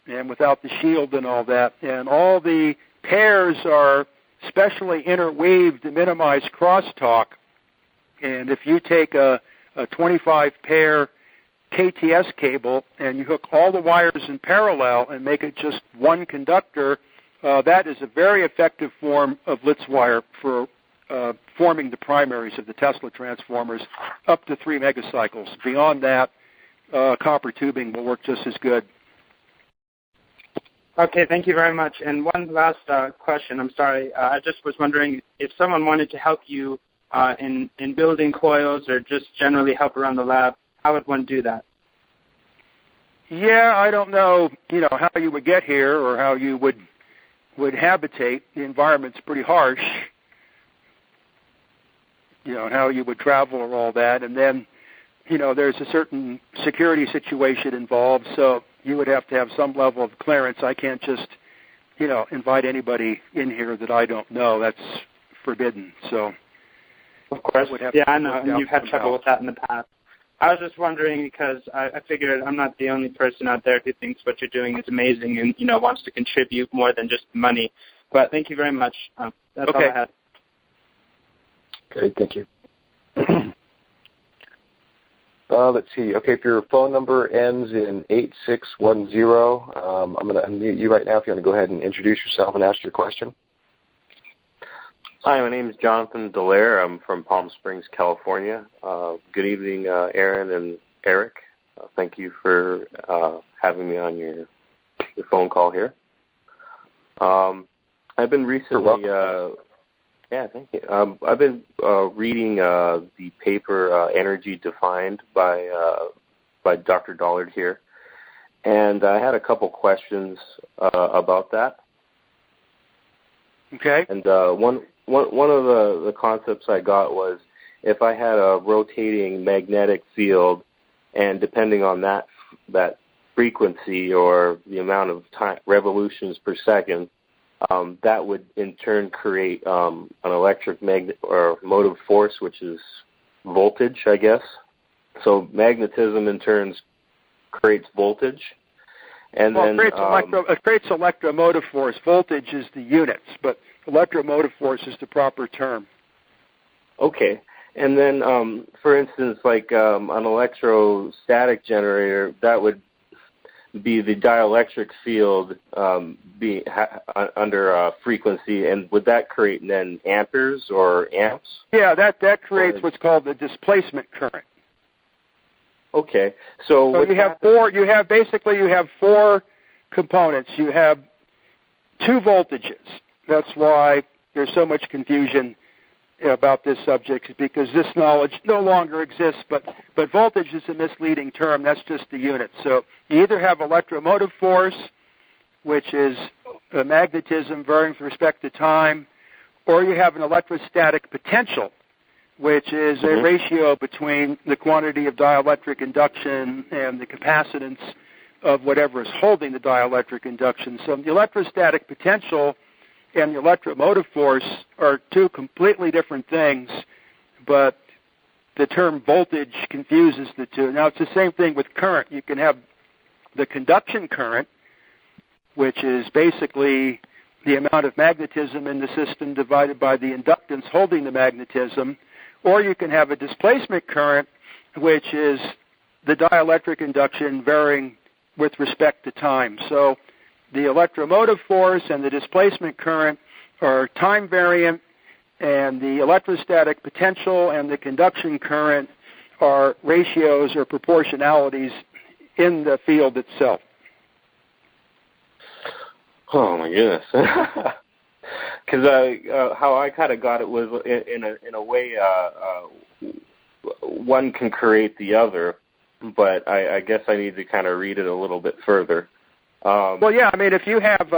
and without the shield and all that. And all the pairs are specially interweaved to minimize crosstalk. And if you take a 25-pair KTS cable and you hook all the wires in parallel and make it just one conductor, that is a very effective form of Litz wire for forming the primaries of the Tesla transformers up to 3 megacycles. Beyond that, copper tubing will work just as good. Okay, thank you very much. And one last question. I'm sorry. I just was wondering if someone wanted to help you in building coils or just generally help around the lab, how would one do that? Yeah, I don't know, how you would get here or how you would habitate. The environment's pretty harsh. How you would travel or all that. And then, there's a certain security situation involved, so you would have to have some level of clearance. I can't just, invite anybody in here that I don't know. That's forbidden. So, of course, I know, and you've had trouble with that in the past. I was just wondering because I figured I'm not the only person out there who thinks what you're doing is amazing and, wants to contribute more than just money. But thank you very much. That's all I had. Okay, thank you. Let's see. Okay, if your phone number ends in 8610, I'm going to unmute you right now if you want to go ahead and introduce yourself and ask your question. Hi, my name is Jonathan Dallaire. I'm from Palm Springs, California. Good evening, Aaron and Eric. Thank you for having me on your phone call here. I've been recently... Yeah, thank you. I've been reading the paper Energy Defined by Dr. Dollard here, and I had a couple questions about that. Okay. And one of the concepts I got was if I had a rotating magnetic field, and depending on that frequency or the amount of time, revolutions per second, that would in turn create an electric magnet or motive force, which is voltage, I guess. So magnetism in turn creates voltage, and then it creates electromotive force. Voltage is the units, but electromotive force is the proper term. Okay, and then for instance, like an electrostatic generator, that would be the dielectric field under a frequency, and would that create then amperes or amps? Yeah, that creates what's called the displacement current. Okay, so you have four. You have 4 components. You have 2 voltages. That's why there's so much confusion about this subject, because this knowledge no longer exists, but voltage is a misleading term. That's just the unit. So you either have electromotive force, which is magnetism varying with respect to time, or you have an electrostatic potential, which is a ratio between the quantity of dielectric induction and the capacitance of whatever is holding the dielectric induction. So the electrostatic potential and the electromotive force are 2 completely different things, but the term voltage confuses the 2. Now, it's the same thing with current. You can have the conduction current, which is basically the amount of magnetism in the system divided by the inductance holding the magnetism, or you can have a displacement current, which is the dielectric induction varying with respect to time. So the electromotive force and the displacement current are time variant, and the electrostatic potential and the conduction current are ratios or proportionalities in the field itself. Oh my goodness! Because how I kind of got it was in a way one can create the other, but I guess I need to kind of read it a little bit further. Well, yeah, I mean, if you have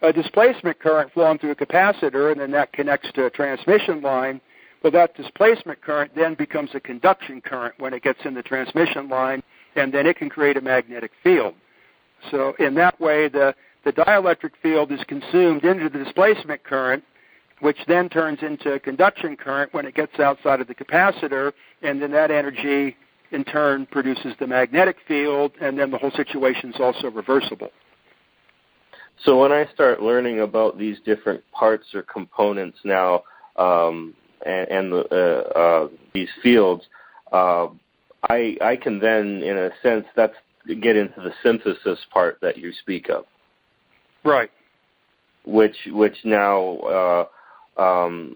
a displacement current flowing through a capacitor and then that connects to a transmission line, well, that displacement current then becomes a conduction current when it gets in the transmission line, and then it can create a magnetic field. So in that way, the dielectric field is consumed into the displacement current, which then turns into a conduction current when it gets outside of the capacitor, and then that energy in turn produces the magnetic field, and then the whole situation is also reversible. So when I start learning about these different parts or components now, these fields, I can then, in a sense, get into the synthesis part that you speak of. Right. Which now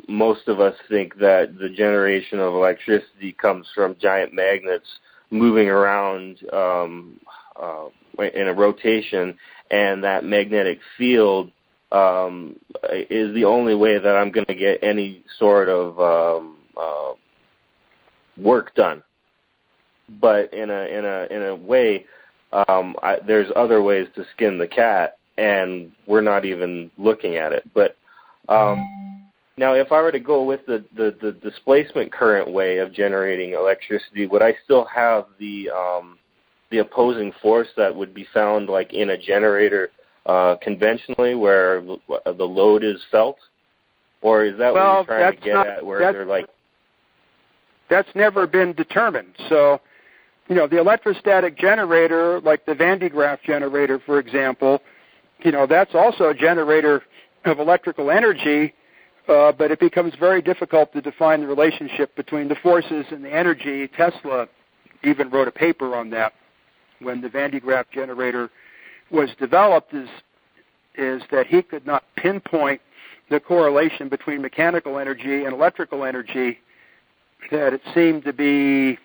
most of us think that the generation of electricity comes from giant magnets moving around in a rotation, and that magnetic field is the only way that I'm going to get any sort of work done. But in a way, there's other ways to skin the cat, and we're not even looking at it. But now, if I were to go with the displacement current way of generating electricity, would I still have the opposing force that would be found like in a generator conventionally, where the load is felt? Or is that what you're trying to get at, where they're like... That's never been determined. So, the electrostatic generator, like the Van de Graaff generator, for example, that's also a generator of electrical energy, but it becomes very difficult to define the relationship between the forces and the energy. Tesla even wrote a paper on that when the Van de Graaff generator was developed, is that he could not pinpoint the correlation between mechanical energy and electrical energy, that it seemed to be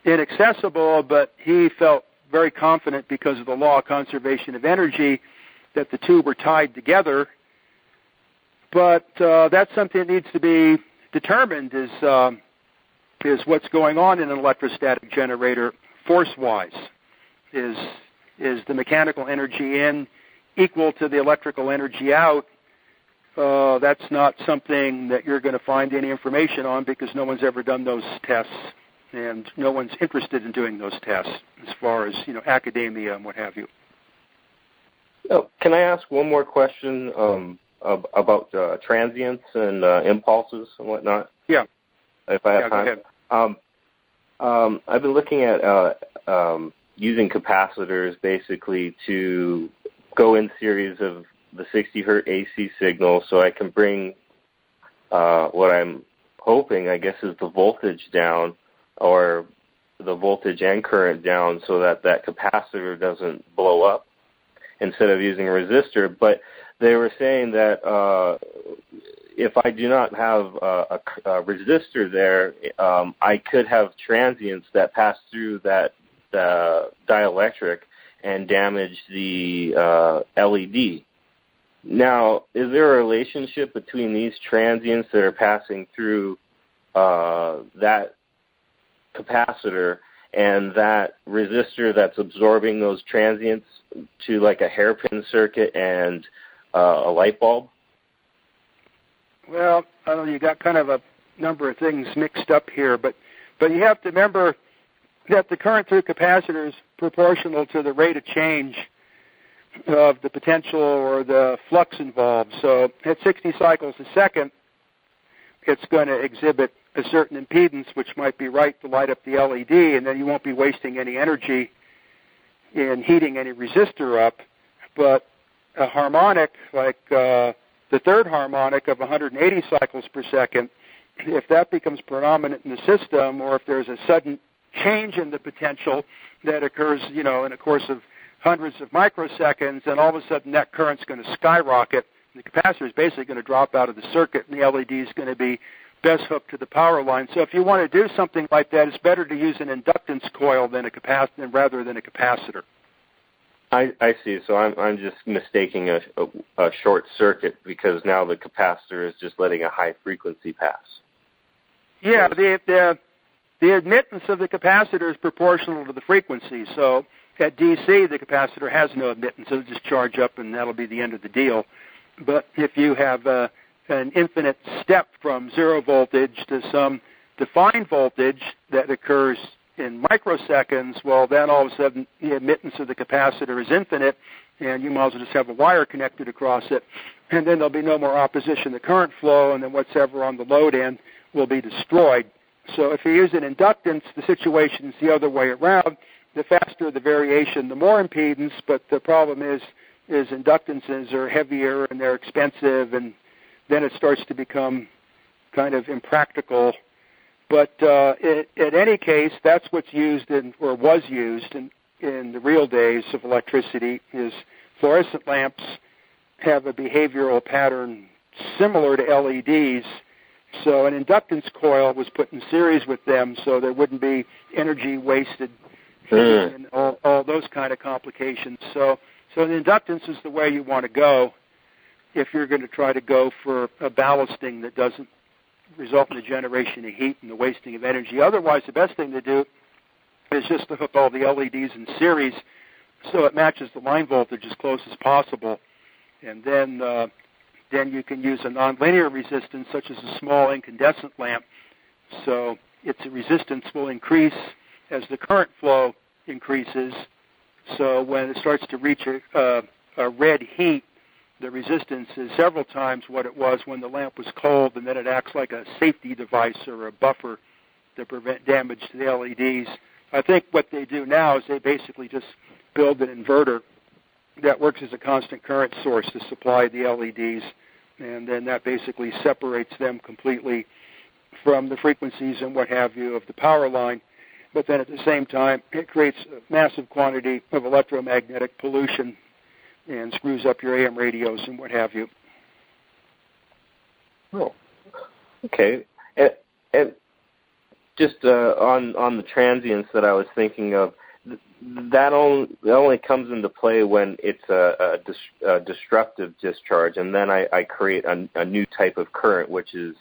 inaccessible, but he felt very confident because of the law of conservation of energy that the two were tied together. But that's something that needs to be determined, is what's going on in an electrostatic generator force-wise. Is the mechanical energy in equal to the electrical energy out? That's not something that you're going to find any information on, because no one's ever done those tests, and no one's interested in doing those tests as far as academia and what have you. Oh, can I ask one more question about transients and impulses and whatnot? Yeah. If I have time. Go ahead. I've been looking at using capacitors basically to go in series of the 60 hertz AC signal, so I can bring what I'm hoping, I guess, is the voltage down, or the voltage and current down, so that capacitor doesn't blow up, instead of using a resistor. But they were saying that if I do not have a resistor there, I could have transients that pass through that dielectric and damage the LED. Now, is there a relationship between these transients that are passing through that capacitor and that resistor that's absorbing those transients to like a hairpin circuit and a light bulb? Well, I don't know, you got kind of a number of things mixed up here, but you have to remember that the current through capacitor is proportional to the rate of change of the potential or the flux involved. So at 60 cycles a second, it's going to exhibit a certain impedance, which might be right to light up the LED, and then you won't be wasting any energy in heating any resistor up. But a harmonic, like the third harmonic of 180 cycles per second, if that becomes predominant in the system, or if there's a sudden change in the potential that occurs, in a course of hundreds of microseconds, and all of a sudden that current's going to skyrocket. The capacitor is basically going to drop out of the circuit, and the LED is going to be best hooked to the power line. So if you want to do something like that, it's better to use an inductance coil than rather than a capacitor. I see. So I'm just mistaking a short circuit because now the capacitor is just letting a high frequency pass. Yeah, the admittance of the capacitor is proportional to the frequency. So at DC, the capacitor has no admittance. It'll just charge up, and that'll be the end of the deal. But if you have an infinite step from zero voltage to some defined voltage that occurs in microseconds, well, then all of a sudden the admittance of the capacitor is infinite, and you might as well just have a wire connected across it, and then there'll be no more opposition to current flow, and then whatever on the load end will be destroyed. So if you use an inductance, the situation is the other way around. The faster the variation, the more impedance, but the problem is inductances are heavier and they're expensive, and then it starts to become kind of impractical. But in any case, that's what's used or was used in the real days of electricity. Is fluorescent lamps have a behavioral pattern similar to LEDs. So an inductance coil was put in series with them, so there wouldn't be energy wasted and all those kind of complications. So the inductance is the way you want to go if you're going to try to go for a ballasting that doesn't result in the generation of heat and the wasting of energy. Otherwise, the best thing to do is just to hook all the LEDs in series so it matches the line voltage as close as possible. And then you can use a nonlinear resistance, such as a small incandescent lamp. So its resistance will increase as the current flow increases. So when it starts to reach a red heat, the resistance is several times what it was when the lamp was cold, and then it acts like a safety device or a buffer to prevent damage to the LEDs. I think what they do now is they basically just build an inverter that works as a constant current source to supply the LEDs, and then that basically separates them completely from the frequencies and what have you of the power line. But then at the same time, it creates a massive quantity of electromagnetic pollution and screws up your AM radios and what have you. Oh, okay. And just on the transients that I was thinking of, that only comes into play when it's a destructive discharge, and then I create a new type of current, which is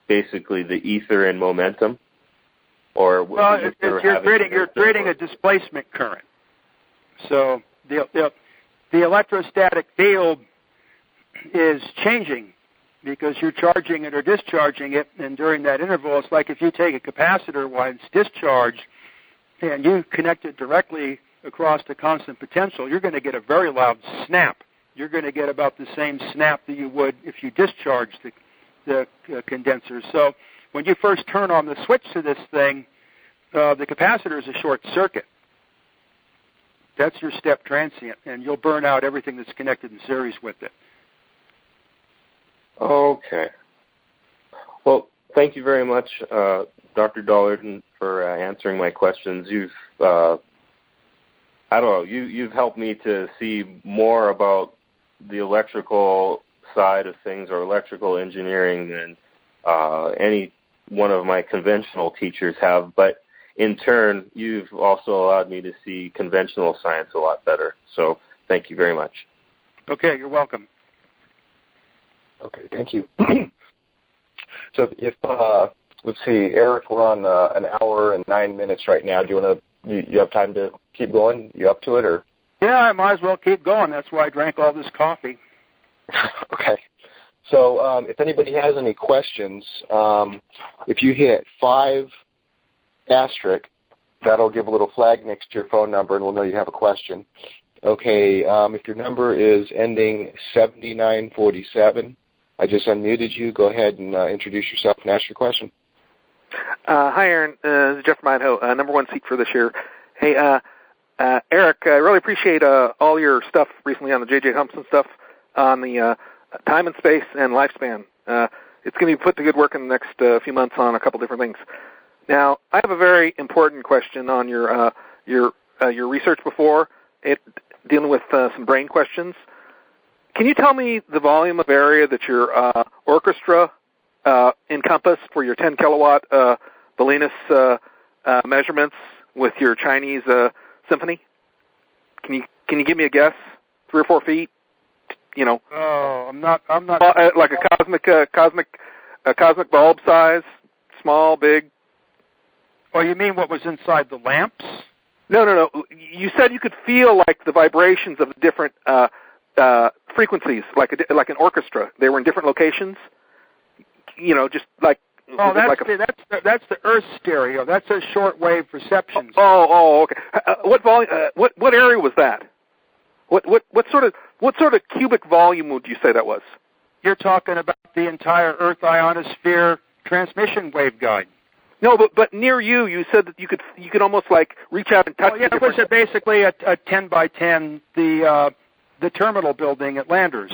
basically the ether and momentum. Or well, you're creating a displacement current. So the electrostatic field is changing because you're charging it or discharging it, and during that interval, it's like if you take a capacitor while it's discharged and you connect it directly across the constant potential, you're going to get a very loud snap. You're going to get about the same snap that you would if you discharged the condenser. So when you first turn on the switch to this thing, the capacitor is a short circuit. That's your step transient, and you'll burn out everything that's connected in series with it. Okay. Well, thank you very much, Dr. Dollarton, for answering my questions. You've you've helped me to see more about the electrical side of things or electrical engineering than any one of my conventional teachers have. But in turn, you've also allowed me to see conventional science a lot better. So thank you very much. Okay, you're welcome. Okay, thank you. So if let's see, Eric, we're on an hour and 9 minutes right now. Do you want to? You have time to keep going? You up to it, or? Yeah, I might as well keep going. That's why I drank all this coffee. Okay. So if anybody has any questions, if you hit 5**, that'll give a little flag next to your phone number, and we'll know you have a question. Okay, if your number is ending 7947, I just unmuted you. Go ahead and introduce yourself and ask your question. Hi, Aaron. This is Jeff Idaho, number one seek for this year. Hey, Eric, I really appreciate all your stuff recently on the J.J. Thompson stuff on the time and space and lifespan. It's going to be put to good work in the next few months on a couple different things. Now, I have a very important question on your research before. dealing with some brain questions. Can you tell me the volume of area that your orchestra encompassed for your 10 kilowatt Bolinas measurements with your Chinese symphony? Can you give me a guess? 3 or 4 feet? Oh, I'm not. Like a cosmic bulb size, small, big. Oh, you mean what was inside the lamps? No. You said you could feel like the vibrations of different frequencies, like an orchestra. They were in different locations. Just like. Oh, that's the Earth stereo. That's a shortwave reception. Oh, okay. What volume? What area was that? What sort of cubic volume would you say that was? You're talking about the entire Earth ionosphere transmission waveguide. No, but near you said that you could almost like reach out and touch. Oh, yeah, it was basically a 10 by 10. The terminal building at Landers.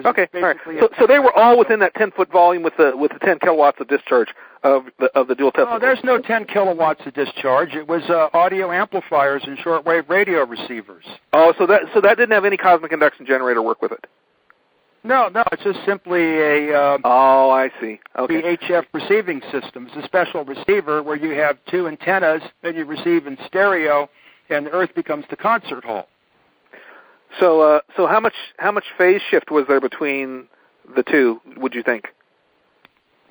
Okay, all right. So they were all within that 10-foot volume with the 10 kilowatts of discharge of the dual Tesla. Oh, there's no 10 kilowatts of discharge. It was audio amplifiers and shortwave radio receivers. Oh, so that didn't have any cosmic induction generator work with it. No, it's just simply a. Oh, I see. Okay. VHF receiving system. It's a special receiver where you have 2 antennas, and you receive in stereo, and the Earth becomes the concert hall. So how much phase shift was there between the two, would you think?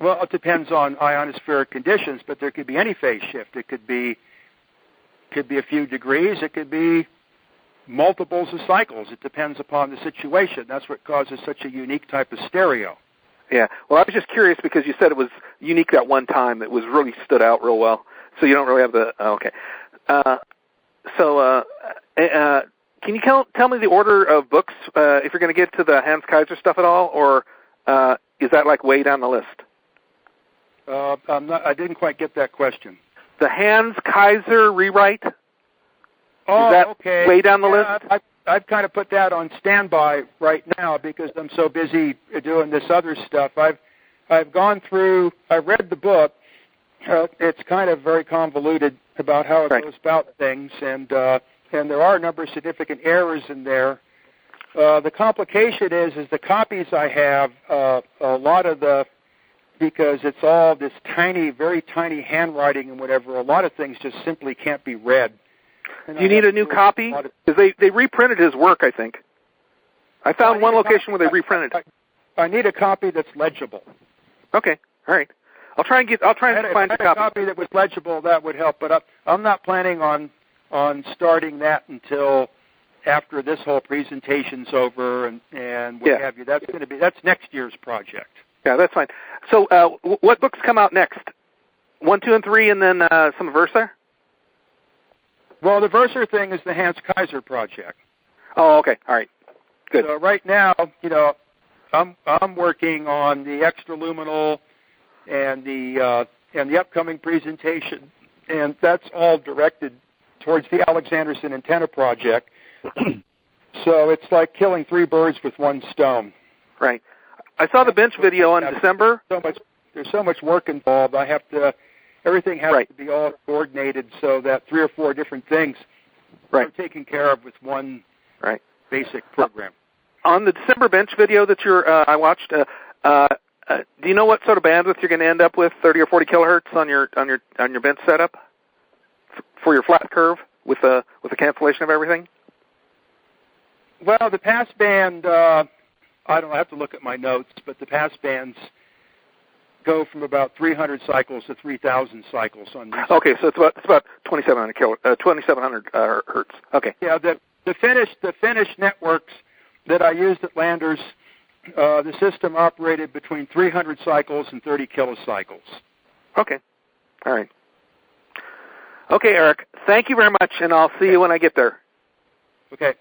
Well, it depends on ionospheric conditions, but there could be any phase shift. It could be a few degrees. It could be multiples of cycles. It depends upon the situation. That's what causes such a unique type of stereo. Yeah. Well, I was just curious because you said it was unique that one time. It was really stood out real well. So you don't really have the okay. Can you tell me the order of books if you're going to get to the Hans Kaiser stuff at all, or is that like way down the list? I didn't quite get that question. The Hans Kaiser rewrite? Oh, is that okay. Way down the list? I've kind of put that on standby right now because I'm so busy doing this other stuff. I've gone through. I read the book. It's kind of very convoluted about how it goes about things, and there are a number of significant errors in there. The complication is the copies I have, a lot of because it's all this tiny, very tiny handwriting and whatever, a lot of things just simply can't be read. Do you need a new copy? Because they reprinted his work, I think. I found one location where they reprinted. I need a copy that's legible. Okay, all right. I'll try and find a copy that was legible. That would help, but I'm not planning on starting that until after this whole presentation's over and what have you. That's next year's project. Yeah, that's fine. So what books come out next? 1, 2, and 3, and then some Versa? Well, the Versa thing is the Hans Kaiser project. Oh, okay. All right. Good. So right now, I'm working on the extraluminal and the upcoming presentation, and that's all directed towards the Alexanderson Antenna Project. So it's like killing 3 birds with 1 stone. Right. I saw the bench video in December. There's so much work involved. Everything has to be all coordinated so that 3 or 4 different things are taken care of with one basic program. On the December bench video that I watched, do you know what sort of bandwidth you're going to end up with, 30 or 40 kilohertz on your bench setup for your flat curve with the cancellation of everything? Well, the passband, I have to look at my notes, but the passbands go from about 300 cycles to 3,000 cycles on these. Okay, so it's about 2,700 hertz. Okay. Yeah, the finished networks that I used at Landers, the system operated between 300 cycles and 30 kilocycles. Okay. All right. Okay, Eric. Thank you very much, and I'll see you when I get there. Okay.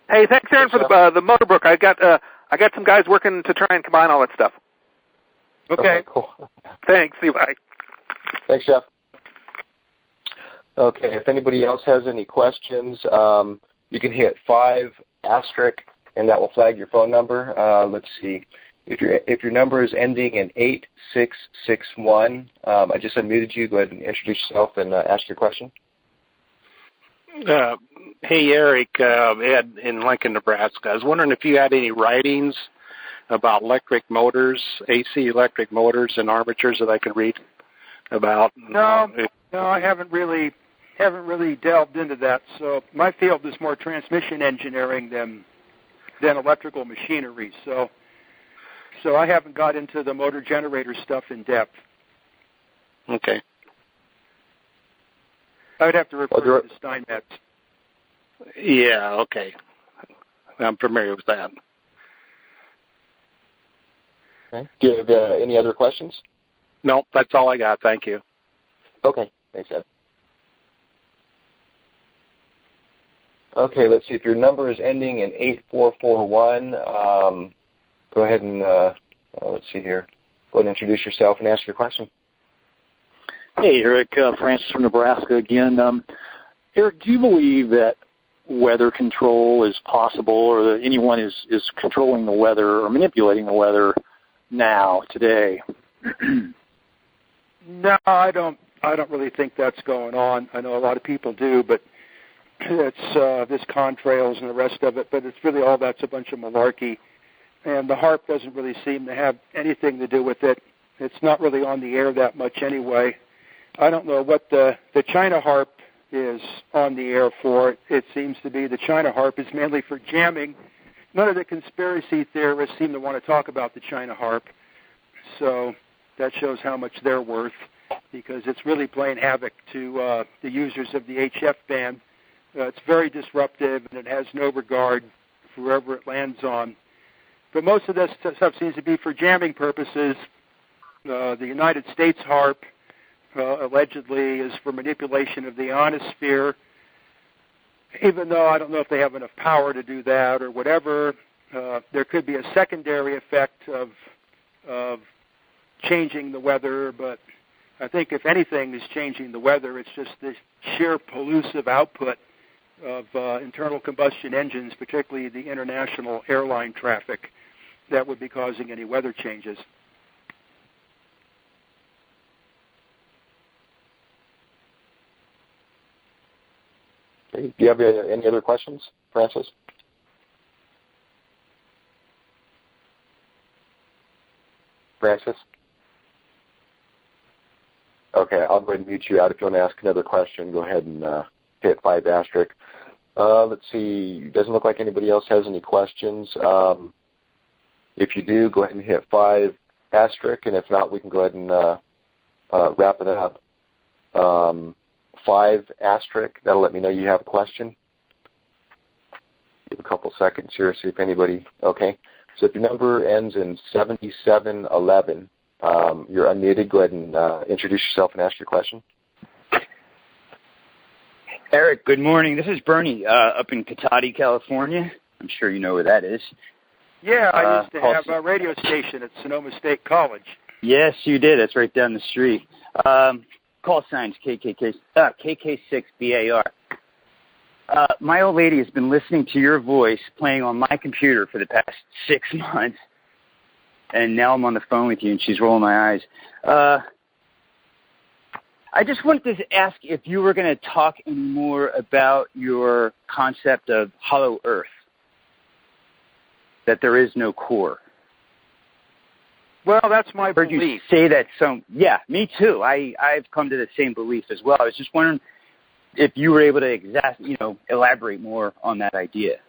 Hey, thanks, Aaron, for the motor book. I got some guys working to try and combine all that stuff. Okay. Cool. Thanks. See you. Bye. Thanks, Jeff. Okay. If anybody else has any questions, you can hit 5**, and that will flag your phone number. Let's see. If your number is ending in 8661, I just unmuted you. Go ahead and introduce yourself and ask your question. Hey, Eric, Ed in Lincoln, Nebraska. I was wondering if you had any writings about electric motors, AC electric motors and armatures that I could read about. No, I haven't really delved into that. So my field is more transmission engineering than electrical machinery. So I haven't got into the motor generator stuff in depth. Okay. I would have to refer to Steinmetz. Yeah, okay. I'm familiar with that. Okay. Do you have any other questions? No, that's all I got. Thank you. Okay. Thanks, Ed. Okay, let's see. If your number is ending in 8441, go ahead and, let's see here. Go ahead and introduce yourself and ask your question. Hey, Eric, Francis from Nebraska again. Eric, do you believe that weather control is possible, or that anyone is controlling the weather or manipulating the weather now, today? No, I don't really think that's going on. I know a lot of people do, but it's this contrails and the rest of it, but it's really all that's a bunch of malarkey. And the HAARP doesn't really seem to have anything to do with it. It's not really on the air that much anyway. I don't know what the China HAARP is on the air for. It seems to be the China HAARP is mainly for jamming. None of the conspiracy theorists seem to want to talk about the China HAARP. So that shows how much they're worth, because it's really playing havoc to the users of the HF band. It's very disruptive, and it has no regard for wherever it lands on. But most of this stuff seems to be for jamming purposes. The United States HAARP allegedly is for manipulation of the ionosphere, even though I don't know if they have enough power to do that or whatever. There could be a secondary effect of changing the weather, but I think if anything is changing the weather, it's just the sheer pollusive output of internal combustion engines, particularly the international airline traffic, that would be causing any weather changes. Okay. Do you have any other questions, Francis? Francis? Okay, I'll go ahead and mute you out. If you want to ask another question, go ahead and hit 5 asterisk. Let's see. It doesn't look like anybody else has any questions. If you do, go ahead and hit 5 asterisk, and if not, we can go ahead and wrap it up. 5 asterisk, that'll let me know you have a question. Give a couple seconds here, see if anybody, okay. So if your number ends in 7711, you're unmuted. Go ahead and introduce yourself and ask your question. Eric, good morning. This is Bernie up in Cotati, California. I'm sure you know where that is. Yeah, I used to have a radio station at Sonoma State College. Yes, you did. That's right down the street. Call signs KK6BAR. My old lady has been listening to your voice playing on my computer for the past 6 months, and now I'm on the phone with you, and she's rolling my eyes. I just wanted to ask if you were going to talk any more about your concept of hollow Earth, that there is no core. Well, that's my belief. Heard you say that yeah, me too. I've come to the same belief as well. I was just wondering if you were able to elaborate more on that idea.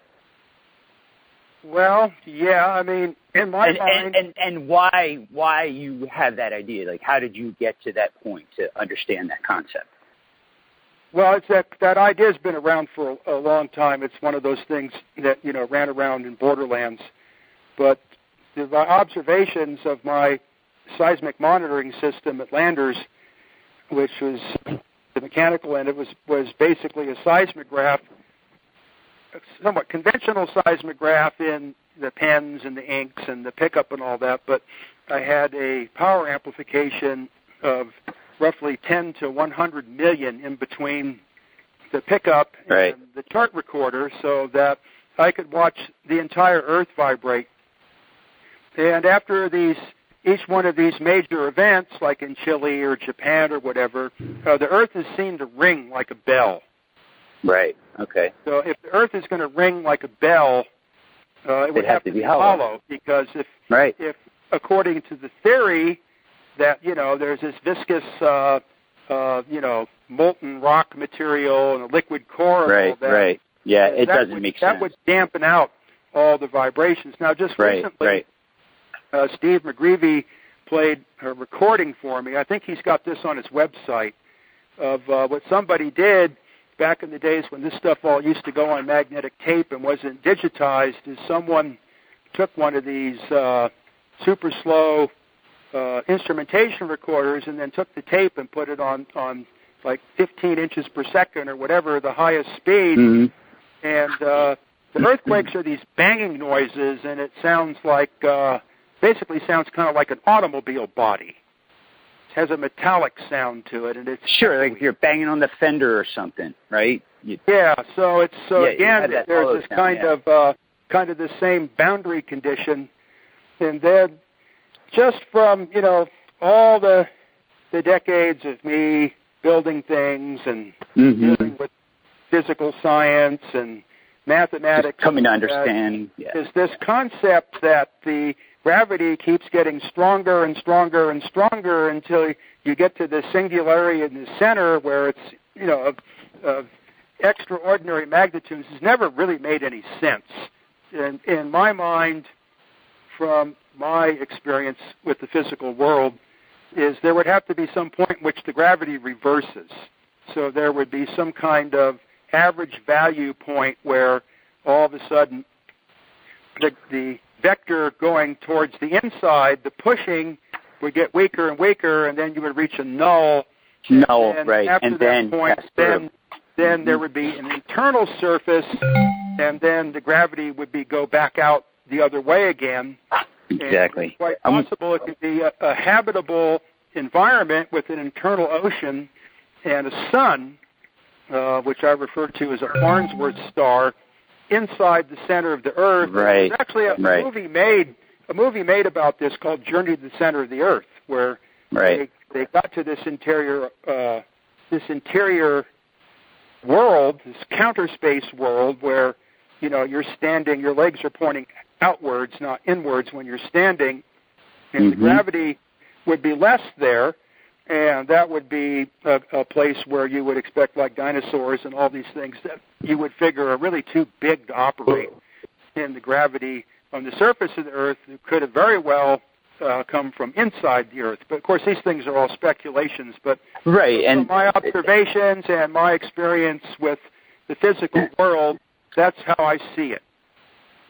Well, yeah, I mean, in my mind... And why you have that idea? Like, how did you get to that point to understand that concept? Well, it's that idea's been around for a long time. It's one of those things that, ran around in Borderlands. But the observations of my seismic monitoring system at Landers, which was the mechanical end, it was basically a seismograph, a somewhat conventional seismograph in the pens and the inks and the pickup and all that, but I had a power amplification of roughly 10 to 100 million in between the pickup and the chart recorder, so that I could watch the entire Earth vibrate. And after each one of these major events, like in Chile or Japan or whatever, the Earth is seen to ring like a bell. Right. Okay. So if the Earth is going to ring like a bell, it would have to be hollow, because if according to the theory that there's this viscous molten rock material and a liquid core, and all that, right. Yeah, it doesn't make sense. That would dampen out all the vibrations. Now, just recently, Steve McGreevy played a recording for me. I think he's got this on his website of what somebody did back in the days when this stuff all used to go on magnetic tape and wasn't digitized. Is someone took one of these super slow instrumentation recorders and then took the tape and put it on like 15 inches per second or whatever the highest speed, and the earthquakes are these banging noises, and it sounds like basically sounds kind of like an automobile body. It has a metallic sound to it, and it's like if you're banging on the fender or something, right? So it's again there's this kind of the same boundary condition, and then just from all the decades of me building things and dealing with physical science and mathematics, just coming to understand is this concept that the gravity keeps getting stronger and stronger and stronger until you get to the singularity in the center where it's of extraordinary magnitudes has never really made any sense. And in my mind, from my experience with the physical world, is there would have to be some point in which the gravity reverses. So there would be some kind of average value point where all of a sudden the vector going towards the inside, the pushing, would get weaker and weaker, and then you would reach a null. Right. After and that then point, then there would be an internal surface, and then the gravity would go back out the other way again. Exactly. And it's quite possible it could be a habitable environment with an internal ocean and a sun, which I refer to as a Farnsworth star, inside the center of the Earth. Right. There's actually a movie made about this called Journey to the Center of the Earth, where they got to this interior world, this counter space world, where you're standing, your legs are pointing outwards, not inwards when you're standing, and the gravity would be less there, and that would be a place where you would expect, like dinosaurs and all these things, that you would figure are really too big to operate. And the gravity on the surface of the Earth could have very well come from inside the Earth. But, of course, these things are all speculations. But from my observations and my experience with the physical world, that's how I see it.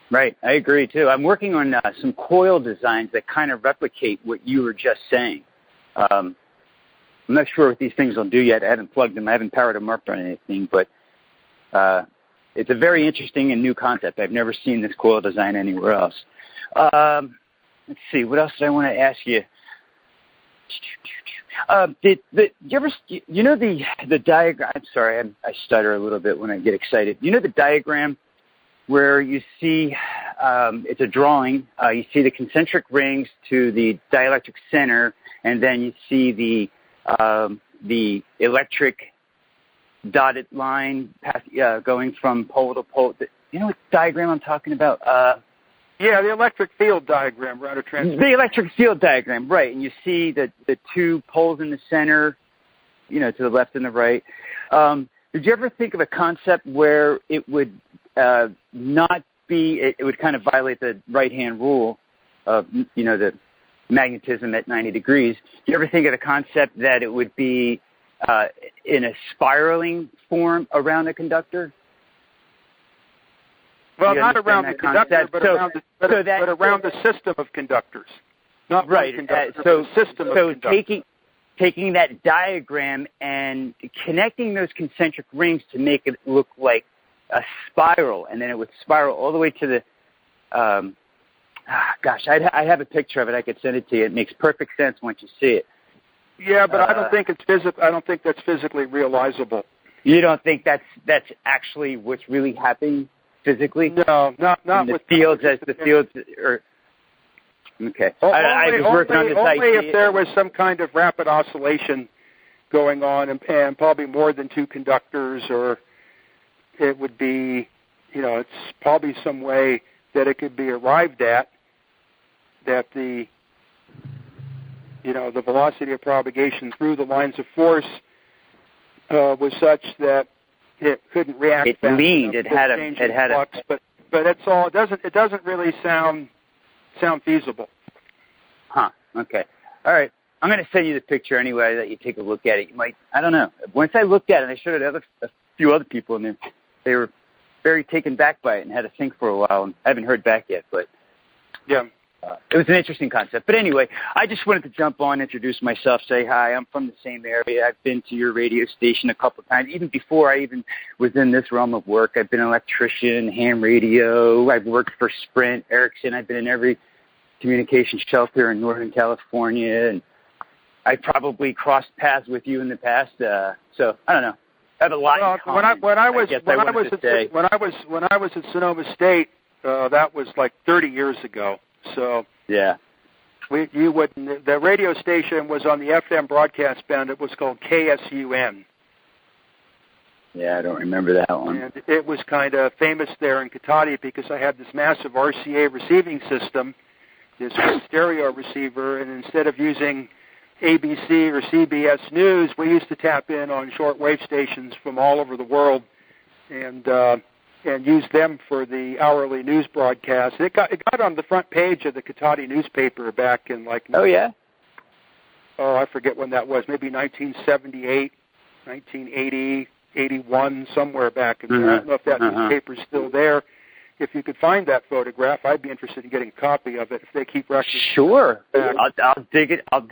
Right, I agree, too. I'm working on some coil designs that kind of replicate what you were just saying. I'm not sure what these things will do yet. I haven't plugged them. I haven't powered them up or anything, but it's a very interesting and new concept. I've never seen this coil design anywhere else. Let's see, what else did I want to ask you? Did you ever, the diagram, I'm sorry, I stutter a little bit when I get excited. You know the diagram where you see, it's a drawing, you see the concentric rings to the dielectric center, and then you see the electric dotted line going from pole to pole. You know what diagram I'm talking about? Yeah, the electric field diagram around a transistor. The electric field diagram, right. And you see the two poles in the center, to the left and the right. Did you ever think of a concept where it would not be, it would kind of violate the right-hand rule of, the magnetism at 90 degrees? Do you ever think of a concept that it would be in a spiraling form around a conductor? Well, not around the conductor, but around the system of conductors. Not right. So system of conductors. Taking that diagram and connecting those concentric rings to make it look like a spiral, and then it would spiral all the way to the. I have a picture of it. I could send it to you. It makes perfect sense once you see it. Yeah, but I don't think it's I don't think that's physically realizable. You don't think that's actually what's really happening physically? No, not with the fields as the fields are. Okay. I was working on this idea. Only if there was some kind of rapid oscillation going on, and probably more than two conductors, or it would be, it's probably some way that it could be arrived at that the velocity of propagation through the lines of force was such that it couldn't react. It leaned. It had a flux, but that's all. It doesn't really sound feasible. Huh. Okay. All right. I'm going to send you the picture anyway. That you take a look at it. You might. I don't know. Once I looked at it, I showed it a few other people, and they were very taken back by it and had to think for a while. And I haven't heard back yet, but yeah. It was an interesting concept. But anyway, I just wanted to jump on, introduce myself, say hi. I'm from the same area. I've been to your radio station a couple of times. Even before I even was in this realm of work, I've been an electrician, ham radio. I've worked for Sprint, Ericsson. I've been in every communication shelter in Northern California. And I probably crossed paths with you in the past. So I don't know. I have a lot in common. When I was at Sonoma State, that was like 30 years ago. So yeah, the radio station was on the FM broadcast band. It was called KSUN. Yeah, I don't remember that one. And it was kind of famous there in Cotati because I had this massive RCA receiving system, this stereo receiver, and instead of using ABC or CBS News, we used to tap in on shortwave stations from all over the world, and use them for the hourly news broadcast. It got on the front page of the Cotati newspaper back in I forget when that was, maybe 1978, 1980, 81, somewhere back in there. I don't know if that newspaper's still there. If you could find that photograph, I'd be interested in getting a copy of it if they keep records. Sure. I'll dig it up.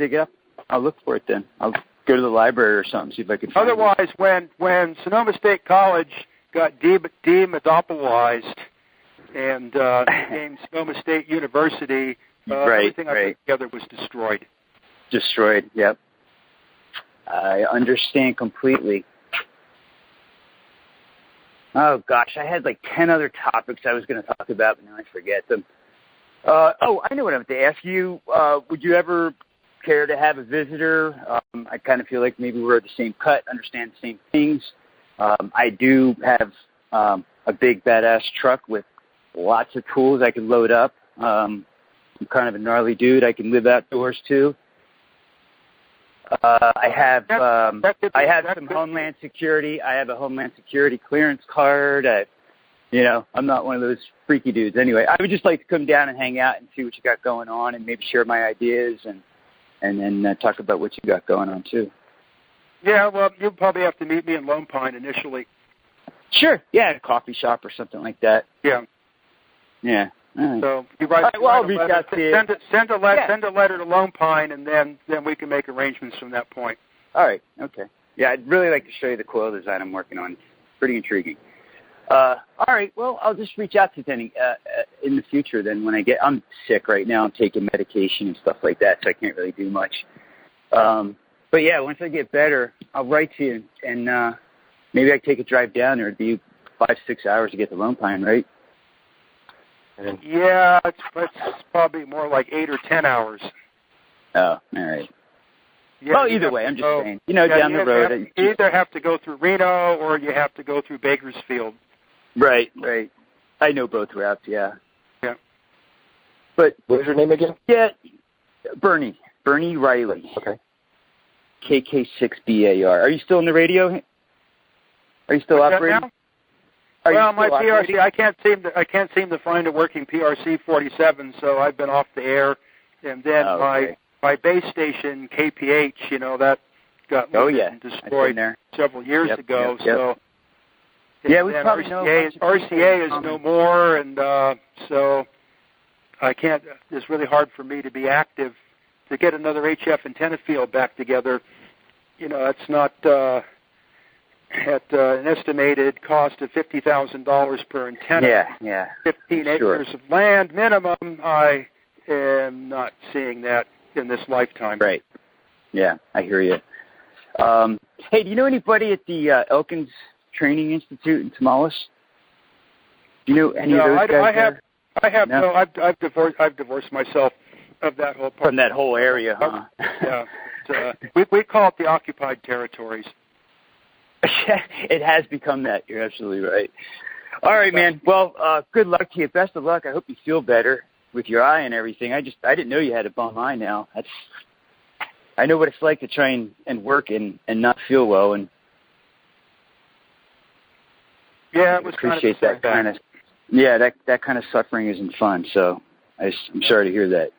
I'll look for it then. I'll go to the library or something, see if I can find it. Otherwise, when Sonoma State College got demonopolized and became Sonoma State University, everything I put together was destroyed. Destroyed, yep. I understand completely. Oh, gosh, I had like 10 other topics I was going to talk about, but now I forget them. I know what I have to ask you. Would you ever care to have a visitor? I kind of feel like maybe we're the same cut, understand the same things. I do have a big badass truck with lots of tools I can load up. I'm kind of a gnarly dude. I can live outdoors too. I have some Homeland Security. I have a Homeland Security clearance card. I'm not one of those freaky dudes. Anyway, I would just like to come down and hang out and see what you got going on, and maybe share my ideas and then talk about what you got going on too. Yeah, well, you'll probably have to meet me in Lone Pine initially. Sure. Yeah, a coffee shop or something like that. Yeah. Yeah. All right. So you write. I'll reach out to you. Send a letter to Lone Pine, and then we can make arrangements from that point. All right. Okay. Yeah, I'd really like to show you the coil design I'm working on. It's pretty intriguing. All right. Well, I'll just reach out to Denny in the future. Then when I'm sick right now, I'm taking medication and stuff like that, so I can't really do much. But yeah, once I get better, I'll write to you, and maybe I can take a drive down there. It'd be 5-6 hours to get to Lone Pine, right? Yeah, it's probably more like 8 or 10 hours. Oh, all right. Yeah, well, either way, I'm just saying. Down the road. You either have to go through Reno or you have to go through Bakersfield. Right. I know both routes, yeah. Yeah. But what was your name again? Yeah, Bernie Riley. Okay. KK6BAR. Are you still in the radio? Are you still operating? Well, my PRC, I can't seem to find a working PRC 47, so I've been off the air. And then my base station KPH, that got and destroyed several years ago. So yeah, we probably know RCA is no more, and so I can't. It's really hard for me to be active to get another HF antenna field back together. That's not. At an estimated cost of $50,000 per antenna, 15 acres of land minimum, I am not seeing that in this lifetime. Right. Yeah, I hear you. Hey, do you know anybody at the Elkins Training Institute in Tamales? Do you know any of those guys? I've divorced myself of that whole part. From that whole area, huh? Yeah. We call it the occupied territories. It has become that. You're absolutely right. All right, man. Well, good luck to you. Best of luck. I hope you feel better with your eye and everything. I didn't know you had a bum eye now. I know what it's like to try and work and not feel well, and yeah, it was appreciate kind of that kind of that kind of suffering isn't fun. So I'm sorry to hear that.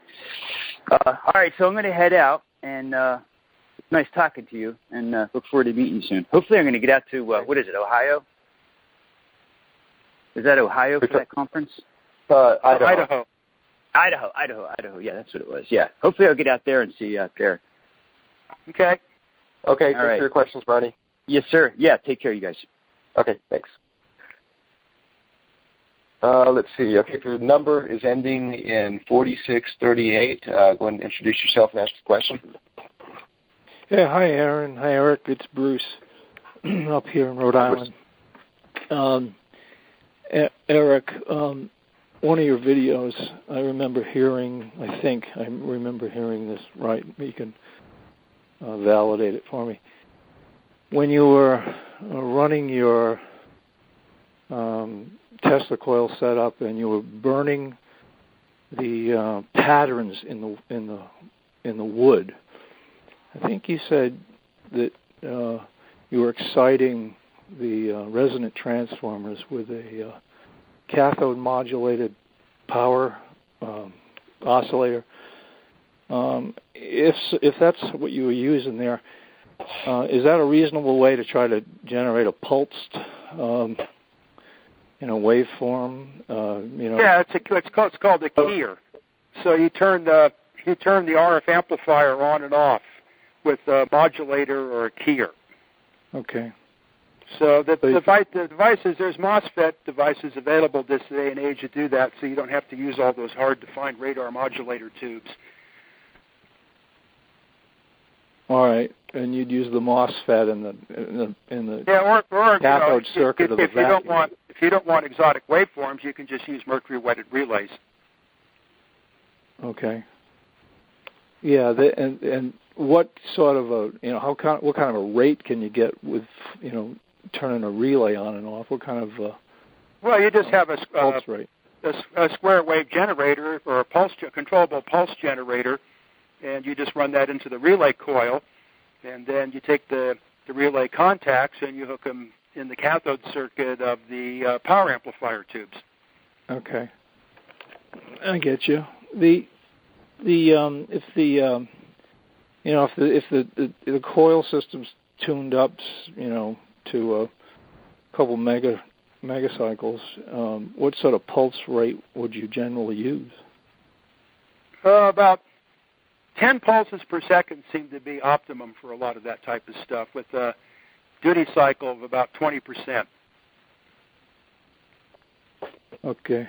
All right, so I'm going to head out, and it's nice talking to you, and look forward to meeting you soon. Hopefully, I'm going to get out to what is it, Ohio? Is that Ohio for that conference? Idaho. Yeah, that's what it was. Yeah, hopefully I'll get out there and see you out there. Okay. Okay, thanks for your questions, Barney. Yes, sir. Yeah, take care, you guys. Okay, thanks. Let's see. Okay, the number is ending in 4638. Go ahead and introduce yourself and ask the question. Yeah, hi, Aaron. Hi, Eric. It's Bruce up here in Rhode Island. Eric, one of your videos, I remember hearing this right. You can validate it for me. When you were running your Tesla coil setup and you were burning the patterns in the wood, I think you said that you were exciting the resonant transformers with a cathode modulated power oscillator. If that's what you were using there, is that a reasonable way to try to generate a pulsed waveform? Yeah, it's called a keyer. So you turn the RF amplifier on and off with a modulator or a keyer. Okay. So the devices, there's MOSFET devices available this day and age to do that, so you don't have to use all those hard-to-find radar modulator tubes. All right, and you'd use the MOSFET in the or cathode circuit of the vacuum. If you don't want exotic waveforms, you can just use mercury-wetted relays. Okay. Yeah, and what sort of what kind of a rate can you get with turning a relay on and off? What kind of well, you just have pulse rate. A square wave generator or a controllable pulse generator, and you just run that into the relay coil, and then you take the relay contacts and you hook them in the cathode circuit of the power amplifier tubes. Okay, I get you. If the coil system's tuned up, to a couple megacycles, what sort of pulse rate would you generally use? About 10 pulses per second seem to be optimum for a lot of that type of stuff, with a duty cycle of about 20%. Okay.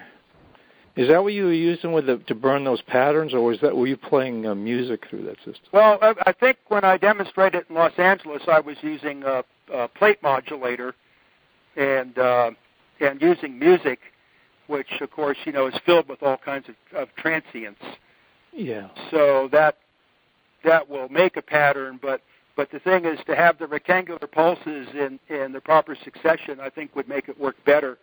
Is that what you were using to burn those patterns, or were you playing music through that system? Well, I think when I demonstrated in Los Angeles, I was using a plate modulator and using music, which of course is filled with all kinds of transients. Yeah. So that will make a pattern, but the thing is to have the rectangular pulses in the proper succession, I think would make it work better,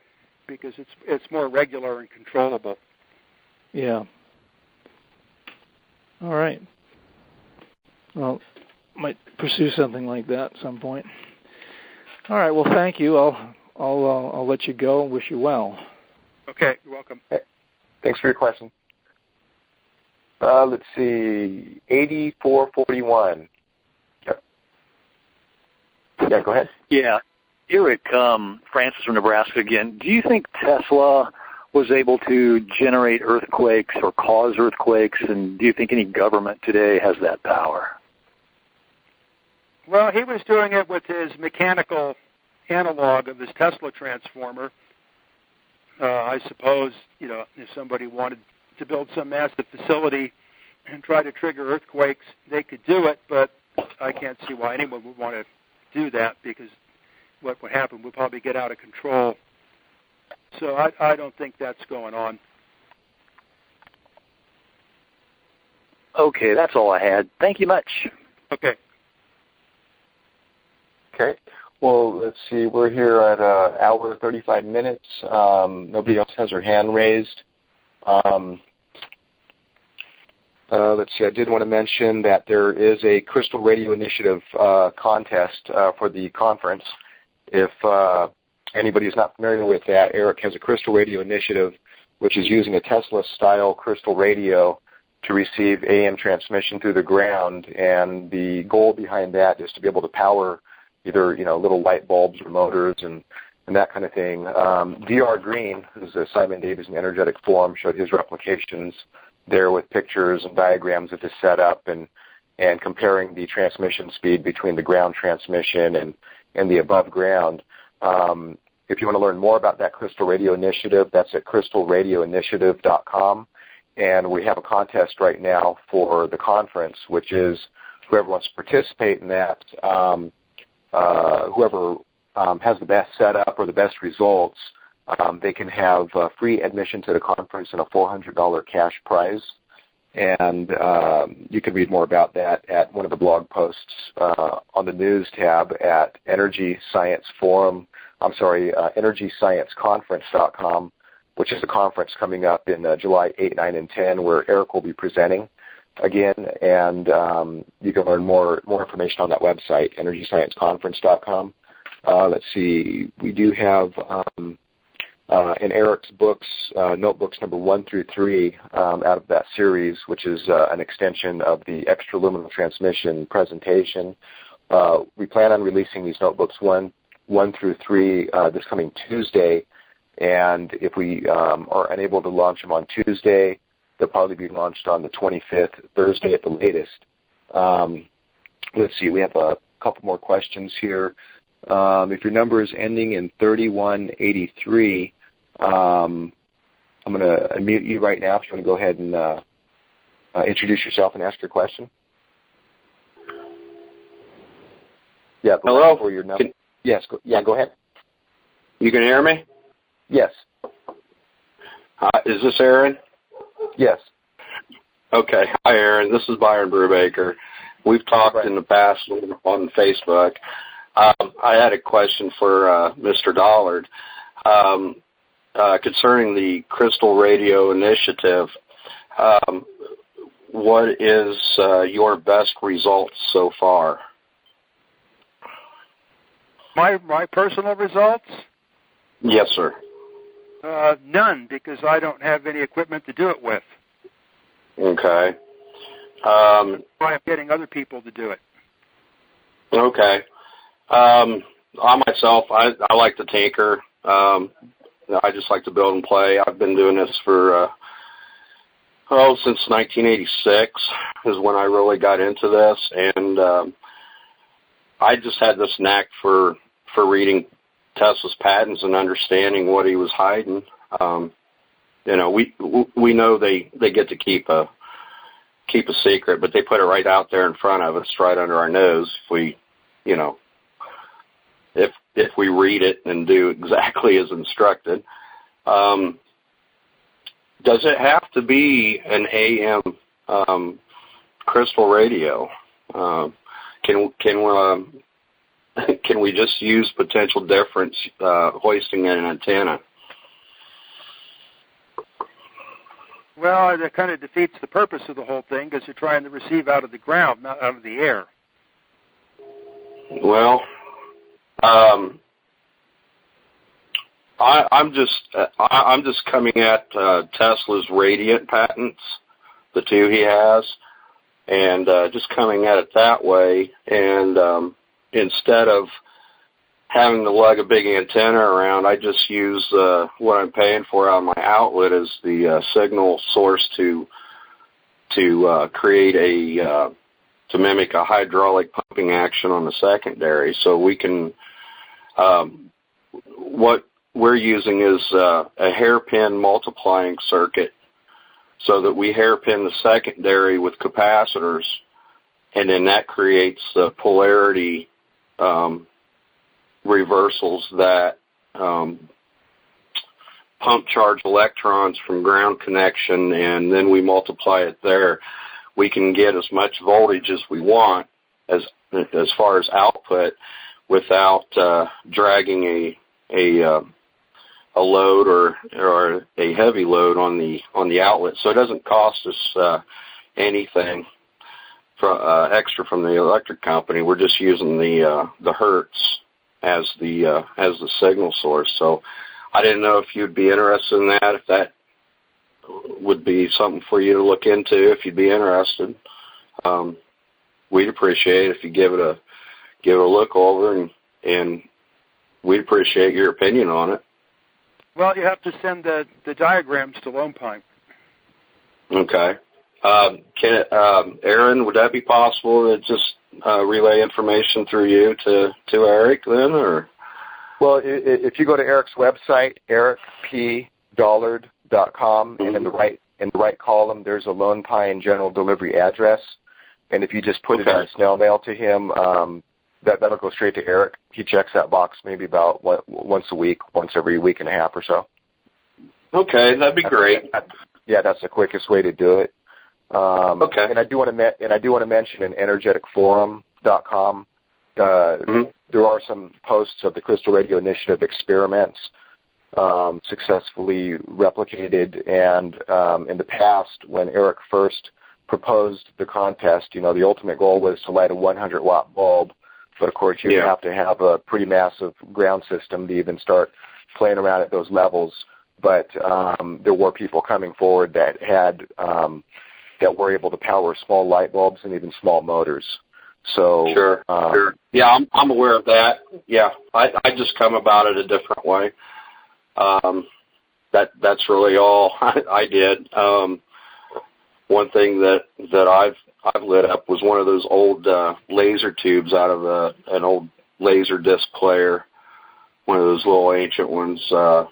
because it's more regular and controllable. Yeah. All right. Well, might pursue something like that at some point. All right. Well, thank you. I'll let you go and wish you well. Okay. You're welcome. Thanks for your question. Let's see. 8441. Yeah, go ahead. Yeah. Eric, Francis from Nebraska again. Do you think Tesla was able to generate earthquakes or cause earthquakes, and do you think any government today has that power? Well, he was doing it with his mechanical analog of his Tesla transformer. I suppose, if somebody wanted to build some massive facility and try to trigger earthquakes, they could do it, but I can't see why anyone would want to do that, because what would happen would probably get out of control. So I don't think that's going on. Okay, that's all I had. Thank you much. Okay. Okay. Well, let's see. We're here at an hour 35 minutes. Nobody else has their hand raised. Let's see. I did want to mention that there is a Crystal Radio Initiative contest for the conference. If anybody is not familiar with that, Eric has a Crystal Radio Initiative, which is using a Tesla-style crystal radio to receive AM transmission through the ground. And the goal behind that is to be able to power either little light bulbs or motors and that kind of thing. VR Green, who's a Simon Davis in Energetic Forum, showed his replications there with pictures and diagrams of the setup and comparing the transmission speed between the ground transmission and the above ground. If you want to learn more about that Crystal Radio Initiative, that's at crystalradioinitiative.com. And we have a contest right now for the conference, which is whoever wants to participate in that, whoever has the best setup or the best results, they can have free admission to the conference and a $400 cash prize. And you can read more about that at one of the blog posts on the news tab at EnergyScienceConference.com, which is a conference coming up in July 8, 9, and 10, where Eric will be presenting again. And you can learn more information on that website, EnergyScienceConference.com. Let's see. We do have in Eric's books, notebooks number 1 through 3 out of that series, which is an extension of the extraluminal transmission presentation. We plan on releasing these notebooks 1 through 3 this coming Tuesday, and if we are unable to launch them on Tuesday, they'll probably be launched on the 25th, Thursday at the latest. Let's see, we have a couple more questions here. If your number is ending in 3183, I'm going to unmute you right now if you want to go ahead and introduce yourself and ask your question. Yeah. Hello? For your number. Yes. Go ahead. You can hear me? Yes. Is this Aaron? Yes. Okay. Hi, Aaron. This is Byron Brubaker. We've talked in the past on Facebook. I had a question for Mr. Dollard concerning the Crystal Radio Initiative. What is your best results so far? My personal results? Yes, sir. None, because I don't have any equipment to do it with. Okay. I'm getting other people to do it. Okay. I myself, I like to tinker. I just like to build and play. I've been doing this for, since 1986 is when I really got into this. And I just had this knack for reading Tesla's patents and understanding what he was hiding. We know they get to keep a secret, but they put it right out there in front of us, right under our nose. If we read it and do exactly as instructed. Does it have to be an AM crystal radio? Can we just use potential difference hoisting an antenna? Well, that kind of defeats the purpose of the whole thing because you're trying to receive out of the ground, not out of the air. Well, I'm just coming at Tesla's Radiant patents, the 2 he has, and just coming at it that way. And instead of having to lug a big antenna around, I just use what I'm paying for on my outlet as the signal source to create to mimic a hydraulic pumping action on the secondary. So we can, what we're using is a hairpin multiplying circuit so that we hairpin the secondary with capacitors, and then that creates the polarity reversals that pump charge electrons from ground connection, and then we multiply it there. We can get as much voltage as we want as far as output without dragging a load or a heavy load on the outlet. So it doesn't cost us anything extra from the electric company. We're just using the hertz as the signal source. So I didn't know if you'd be interested in that, if that would be something for you to look into, if you'd be interested. We'd appreciate it if you give it a look over, and we'd appreciate your opinion on it. Well, you have to send the diagrams to Lone Pine. Okay. Aaron, would that be possible to just relay information through you to Eric then, or? Well, if you go to Eric's website, ericpdollard.com, and in the right column, there's a Lone Pine general delivery address, and if you just put it in a snail mail to him, that'll go straight to Eric. He checks that box maybe about once a week, once every week and a half or so. Okay, that'd be great. That's the quickest way to do it. Okay. And I do want to mention in energeticforum.com. There are some posts of the Crystal Radio Initiative experiments successfully replicated, and in the past, when Eric first proposed the contest, the ultimate goal was to light a 100-watt bulb, but of course you have to have a pretty massive ground system to even start playing around at those levels. But there were people coming forward that had that were able to power small light bulbs and even small motors. So sure. Yeah, I'm aware of that. Yeah, I just come about it a different way. That's really all I did. One thing that I've lit up was one of those old laser tubes out of an old laser disc player, one of those little ancient ones. I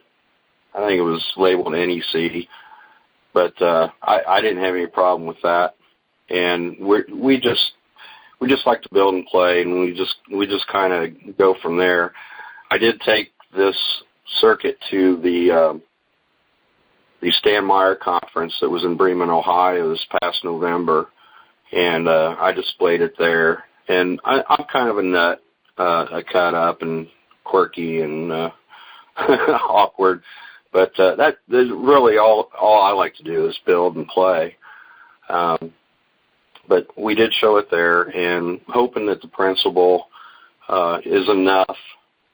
think it was labeled NEC, but I didn't have any problem with that. And we just like to build and play, and we just kind of go from there. I did take this circuit to the Stan Meyer conference that was in Bremen, Ohio this past November, and I displayed it there. And I'm kind of a nut. I cut up and quirky and awkward, but that is really all I like to do is build and play. But we did show it there, and hoping that the principle is enough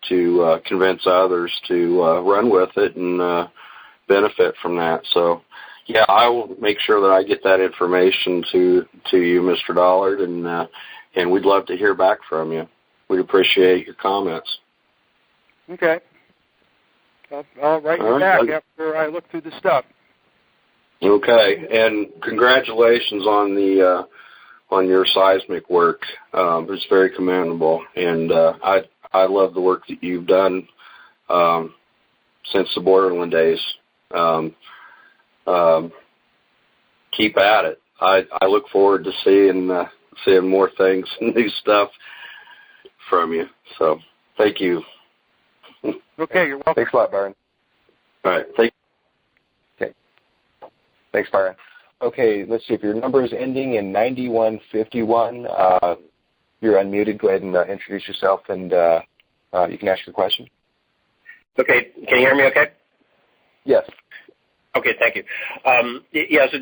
to convince others to run with it and benefit from that. So, yeah, I will make sure that I get that information to you, Mr. Dollard, and we'd love to hear back from you. We'd appreciate your comments. Okay. I'll write you back after I look through the stuff. Okay, and congratulations on your seismic work. It's very commendable, and I love the work that you've done since the Borderland days. Keep at it. I look forward to seeing more things, new stuff from you. So, thank you. Okay, you're welcome. Thanks a lot, Byron. All right, thank you. Okay. Thanks, Byron. Okay, let's see. If your number is ending in 9151, you're unmuted. Go ahead and introduce yourself, and you can ask your question. Okay, can you hear me okay? Yes. Okay, thank you. So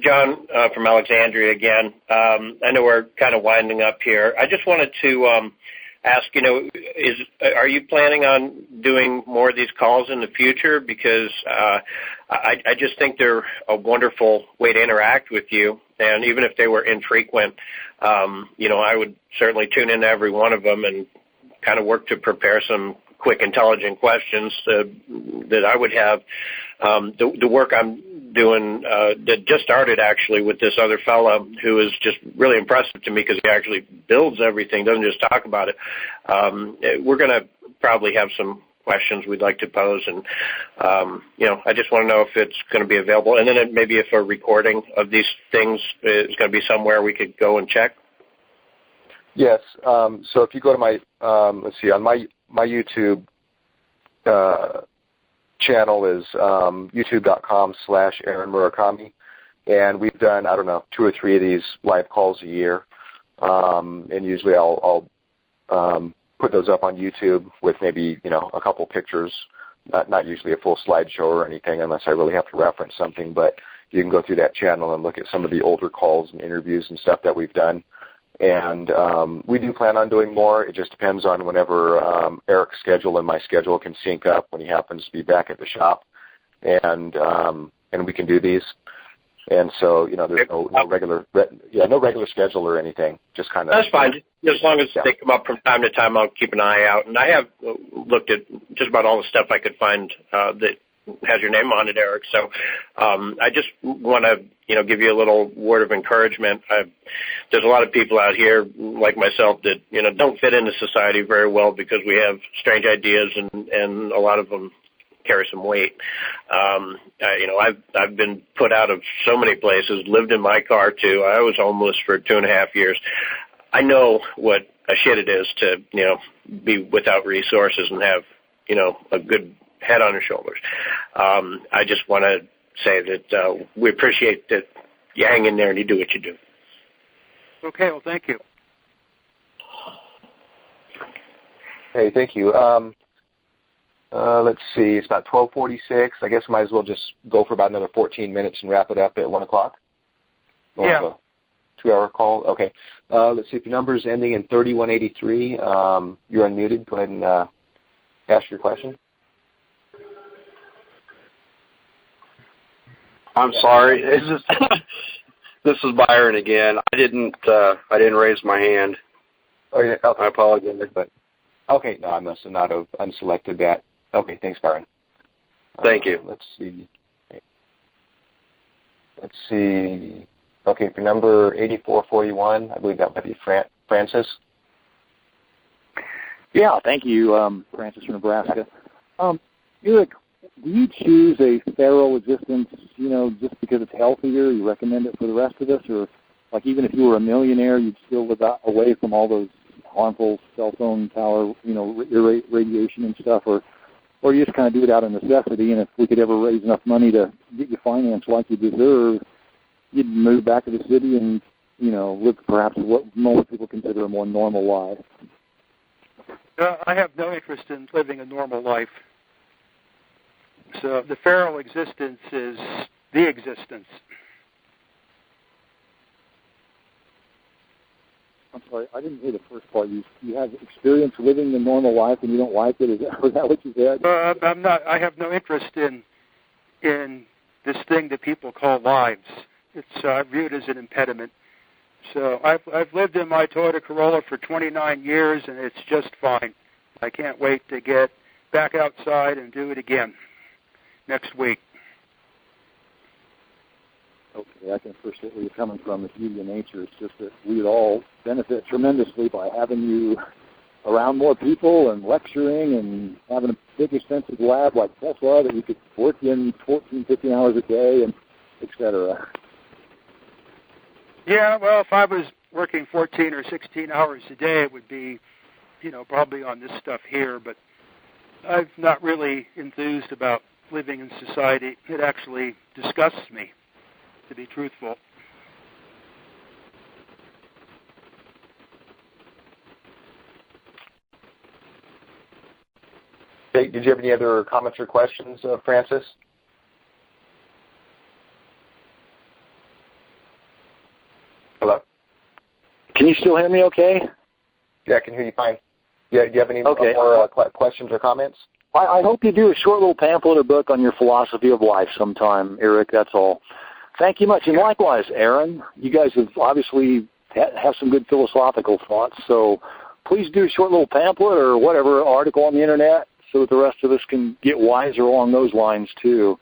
John from Alexandria again. I know we're kind of winding up here. I just wanted to ask, are you planning on doing more of these calls in the future? Because I just think they're a wonderful way to interact with you. And even if they were infrequent, I would certainly tune into every one of them and kind of work to prepare some quick, intelligent questions that I would have. The work I'm doing that just started actually with this other fellow who is just really impressive to me because he actually builds everything, doesn't just talk about it. We're going to probably have some questions we'd like to pose, and I just want to know if it's going to be available, and then maybe if a recording of these things is going to be somewhere we could go and check. Yes. So if you go to my let's see, on my YouTube channel is youtube.com/Aaron Murakami, and we've done 2 or 3 of these live calls a year, and usually I'll put those up on YouTube with maybe, a couple pictures, not usually a full slideshow or anything unless I really have to reference something, but you can go through that channel and look at some of the older calls and interviews and stuff that we've done. And we do plan on doing more. It just depends on whenever Eric's schedule and my schedule can sync up when he happens to be back at the shop. And we can do these. And so, there's no regular schedule or anything. Just kind of. That's fine. As long as they come up from time to time, I'll keep an eye out. And I have looked at just about all the stuff I could find that has your name on it, Eric. So I just want to, give you a little word of encouragement. There's a lot of people out here like myself that, don't fit into society very well because we have strange ideas and a lot of them carry some weight. I've been put out of so many places, lived in my car too. I was homeless for 2.5 years. I know what a shit it is to, be without resources and have, a good head on your shoulders. I just want to say that we appreciate that you hang in there and you do what you do. Okay, well, thank you. Hey, thank you. Let's see, it's about 12:46. I guess I might as well just go for about another 14 minutes and wrap it up at 1 o'clock. Yeah. A 2-hour call. Okay. Let's see, if your number is ending in 3183, you're unmuted. Go ahead and ask your question. I'm sorry. This is Byron again. I didn't raise my hand. Oh, yeah. Okay. I apologize, but okay. No, I must have not have unselected that. Okay, thanks, Byron. Thank you. Let's see. Okay, for number 8441, I believe that might be Francis. Yeah, thank you, Francis from Nebraska. Eric, do you choose a feral existence, just because it's healthier? You recommend it for the rest of us? Or, like, even if you were a millionaire, you'd still live away from all those harmful cell phone tower, radiation and stuff? Or you just kind of do it out of necessity, and if we could ever raise enough money to get you financed like you deserve, you'd move back to the city and, live perhaps what most people consider a more normal life? I have no interest in living a normal life. So the feral existence is the existence. I'm sorry, I didn't hear the first part. You have experience living the normal life and you don't like it? Is that what you said? I'm not. I have no interest in this thing that people call lives. It's viewed as an impediment. So I've lived in my Toyota Corolla for 29 years, and it's just fine. I can't wait to get back outside and do it again next week. Okay, I can appreciate where you're coming from, the beauty of nature. It's just that we'd all benefit tremendously by having you around more people and lecturing and having a big extensive lab like Tesla that you could work in 14, 15 hours a day, and et cetera. Yeah, well, if I was working 14 or 16 hours a day, it would be, probably on this stuff here. But I'm not really enthused about living in society. It actually disgusts me, to be truthful. Okay, did you have any other comments or questions, Francis? Hello? Can you still hear me okay? Yeah, I can hear you fine. Yeah, do you have any more questions or comments? I hope you do a short little pamphlet or book on your philosophy of life sometime, Eric, that's all. Thank you much. And likewise, Aaron, you guys have obviously have some good philosophical thoughts, so please do a short little pamphlet or whatever, article on the Internet, so that the rest of us can get wiser along those lines, too.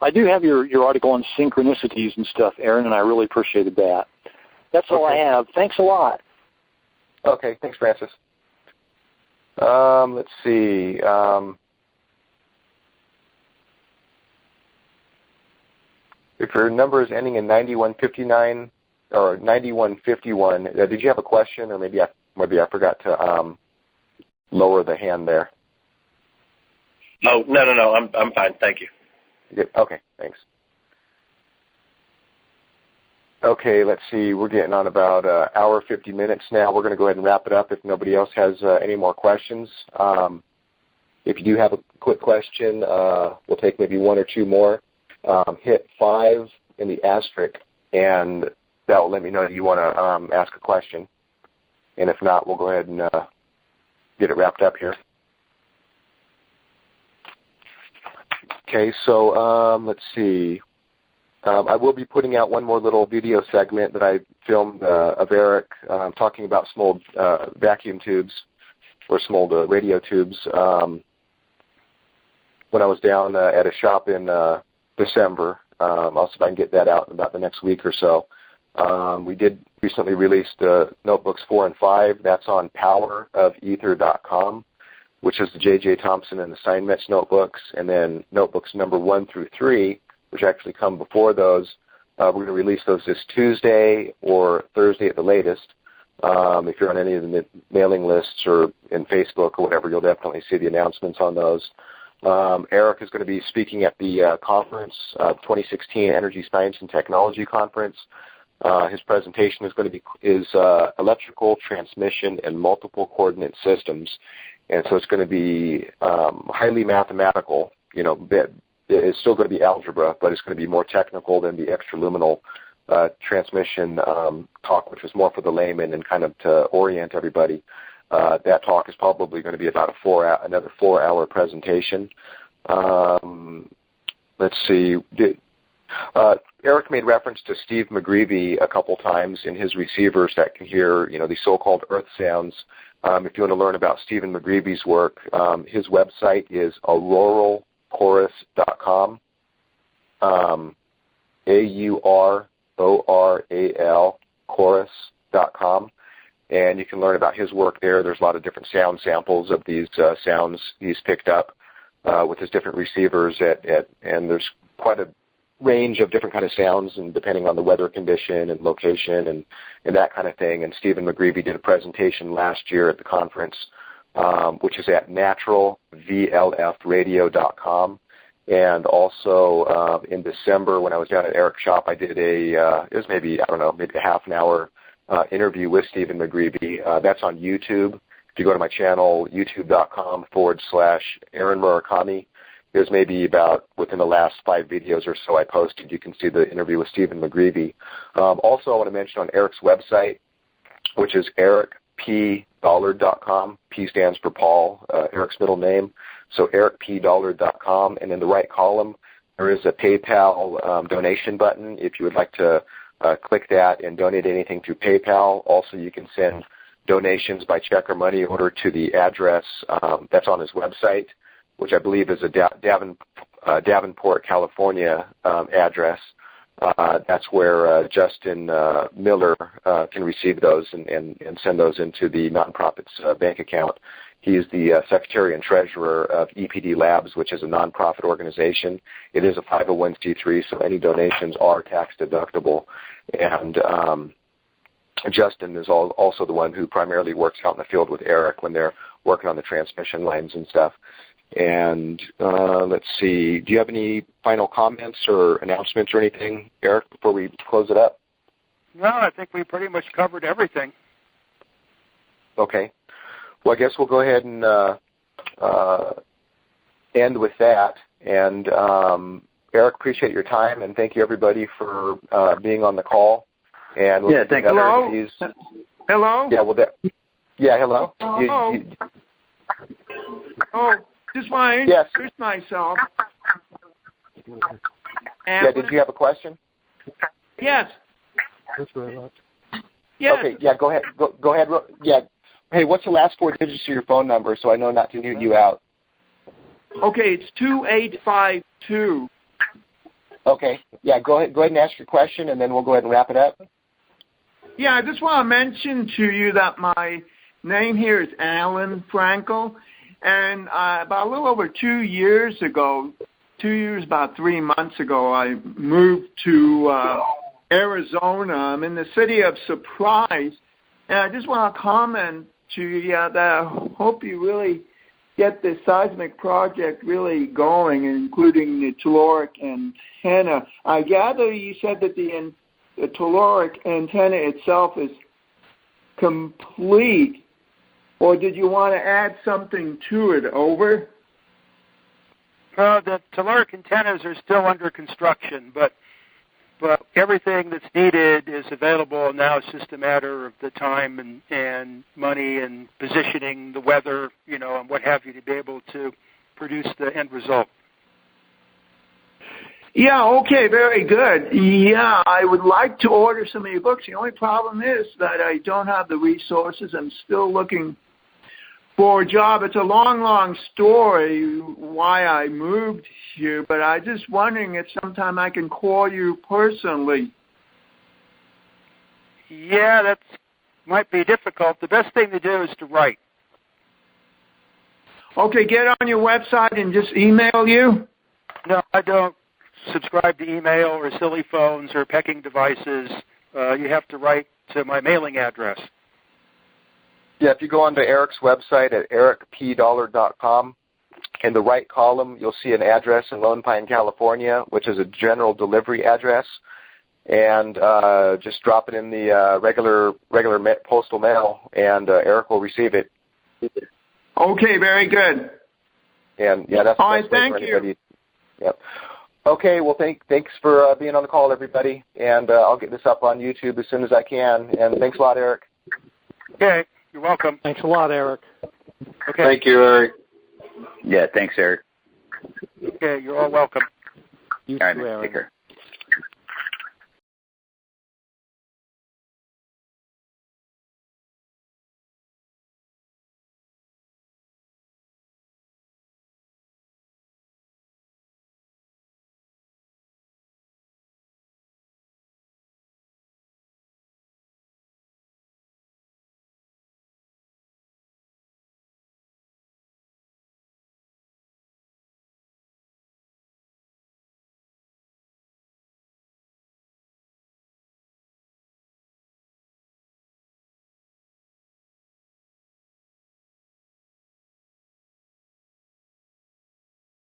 I do have your article on synchronicities and stuff, Aaron, and I really appreciated that. That's all I have. Thanks a lot. Okay, thanks, Francis. Let's see. If your number is ending in 9159 or 9151, did you have a question, or maybe I forgot to lower the hand there? Oh, no. I'm fine. Thank you. Okay, thanks. Okay, let's see. We're getting on about an hour, 50 minutes now. We're going to go ahead and wrap it up if nobody else has any more questions. If you do have a quick question, we'll take maybe one or two more. Hit 5 in the asterisk, and that will let me know that you want to ask a question. And if not, we'll go ahead and get it wrapped up here. Okay, so let's see. I will be putting out one more little video segment that I filmed of Eric talking about smold vacuum tubes or smold radio tubes when I was down at a shop in December. I'll see if I can get that out in about the next week or so. We did recently release Notebooks 4 and 5. That's on powerofether.com, which is the J.J. Thomson and the Steinmetz notebooks, and then notebooks number 1 through 3, which actually come before those. We're going to release those this Tuesday or Thursday at the latest. If you're on any of the mailing lists or in Facebook or whatever, you'll definitely see the announcements on those. Eric is going to be speaking at the conference, 2016 Energy Science and Technology Conference. His presentation is going to be electrical transmission and multiple coordinate systems, and so it's going to be highly mathematical. It's still going to be algebra, but it's going to be more technical than the extraluminal transmission talk, which was more for the layman and kind of to orient everybody. That talk is probably going to be about another 4-hour presentation. Let's see. Eric made reference to Steve McGreevy a couple times in his receivers that can hear, these so-called earth sounds. If you want to learn about Stephen McGreevy's work, his website is auroralchorus.com, AURORAL chorus.com. And you can learn about his work there. There's a lot of different sound samples of these sounds he's picked up with his different receivers, and there's quite a range of different kind of sounds, and depending on the weather condition and location and that kind of thing. And Stephen McGreevy did a presentation last year at the conference, which is at naturalvlfradio.com. And also in December, when I was down at Eric's shop, I did it was maybe a half an hour interview with Stephen McGreevy. That's on YouTube. If you go to my channel, youtube.com/Aaron Murakami, there's maybe about within the last 5 videos or so I posted, you can see the interview with Stephen McGreevy. Also, I want to mention on Eric's website, which is ericpdollard.com. P stands for Paul, Eric's middle name. So ericpdollard.com, and in the right column, there is a PayPal donation button if you would like to click that and donate anything through PayPal. Also, you can send donations by check or money order to the address that's on his website, which I believe is a Davenport, California address. That's where Justin Miller can receive those and send those into the nonprofit's bank account. He is the Secretary and Treasurer of EPD Labs, which is a nonprofit organization. It is a 501c3, so any donations are tax deductible. And Justin is also the one who primarily works out in the field with Eric when they're working on the transmission lines and stuff. And let's see, do you have any final comments or announcements or anything, Eric, before we close it up? No, I think we pretty much covered everything. Okay. Well, I guess we'll go ahead and end with that. And Eric, appreciate your time, and thank you everybody for being on the call. And we'll thank you. Hello. Hello. Yeah. Well. Hello. Oh, just want to introduce myself. Yeah. Did you have a question? Yes. Yes. Okay. Yeah. Go ahead. Go ahead. Yeah. Hey, what's the last 4 digits of your phone number so I know not to mute you out? Okay, it's 2852. Okay. Yeah, go ahead and ask your question, and then we'll go ahead and wrap it up. Yeah, I just want to mention to you that my name here is Alan Frankel, and about a little over 2 years ago, about 3 months ago, I moved to Arizona. I'm in the city of Surprise, and I just want to comment to you that I hope you really get the seismic project really going, including the telluric antenna. I gather you said that the the telluric antenna itself is complete, or did you want to add something to it? Over? The telluric antennas are still under construction, but everything that's needed is available now. It's just a matter of the time and money and positioning, the weather, and what have you, to be able to produce the end result. Yeah, okay, very good. Yeah, I would like to order some of your books. The only problem is that I don't have the resources. I'm still looking for a job. It's a long story why I moved here, but I'm just wondering if sometime I can call you personally. Yeah, that might be difficult. The best thing to do is to write. Okay, get on your website and just email you? No, I don't subscribe to email or silly phones or pecking devices. You have to write to my mailing address. Yeah, if you go onto Eric's website at ericpdollar.com, in the right column, you'll see an address in Lone Pine, California, which is a general delivery address, and just drop it in the regular postal mail, and Eric will receive it. Okay, very good. And yeah, that's all right. Thank you. Anybody. Yep. Okay. Well, thanks for being on the call, everybody, and I'll get this up on YouTube as soon as I can. And thanks a lot, Eric. Okay. You're welcome. Thanks a lot, Eric. Okay. Thank you, Eric. Yeah, thanks, Eric. Okay, you're all welcome. You all right, too, Eric. take care.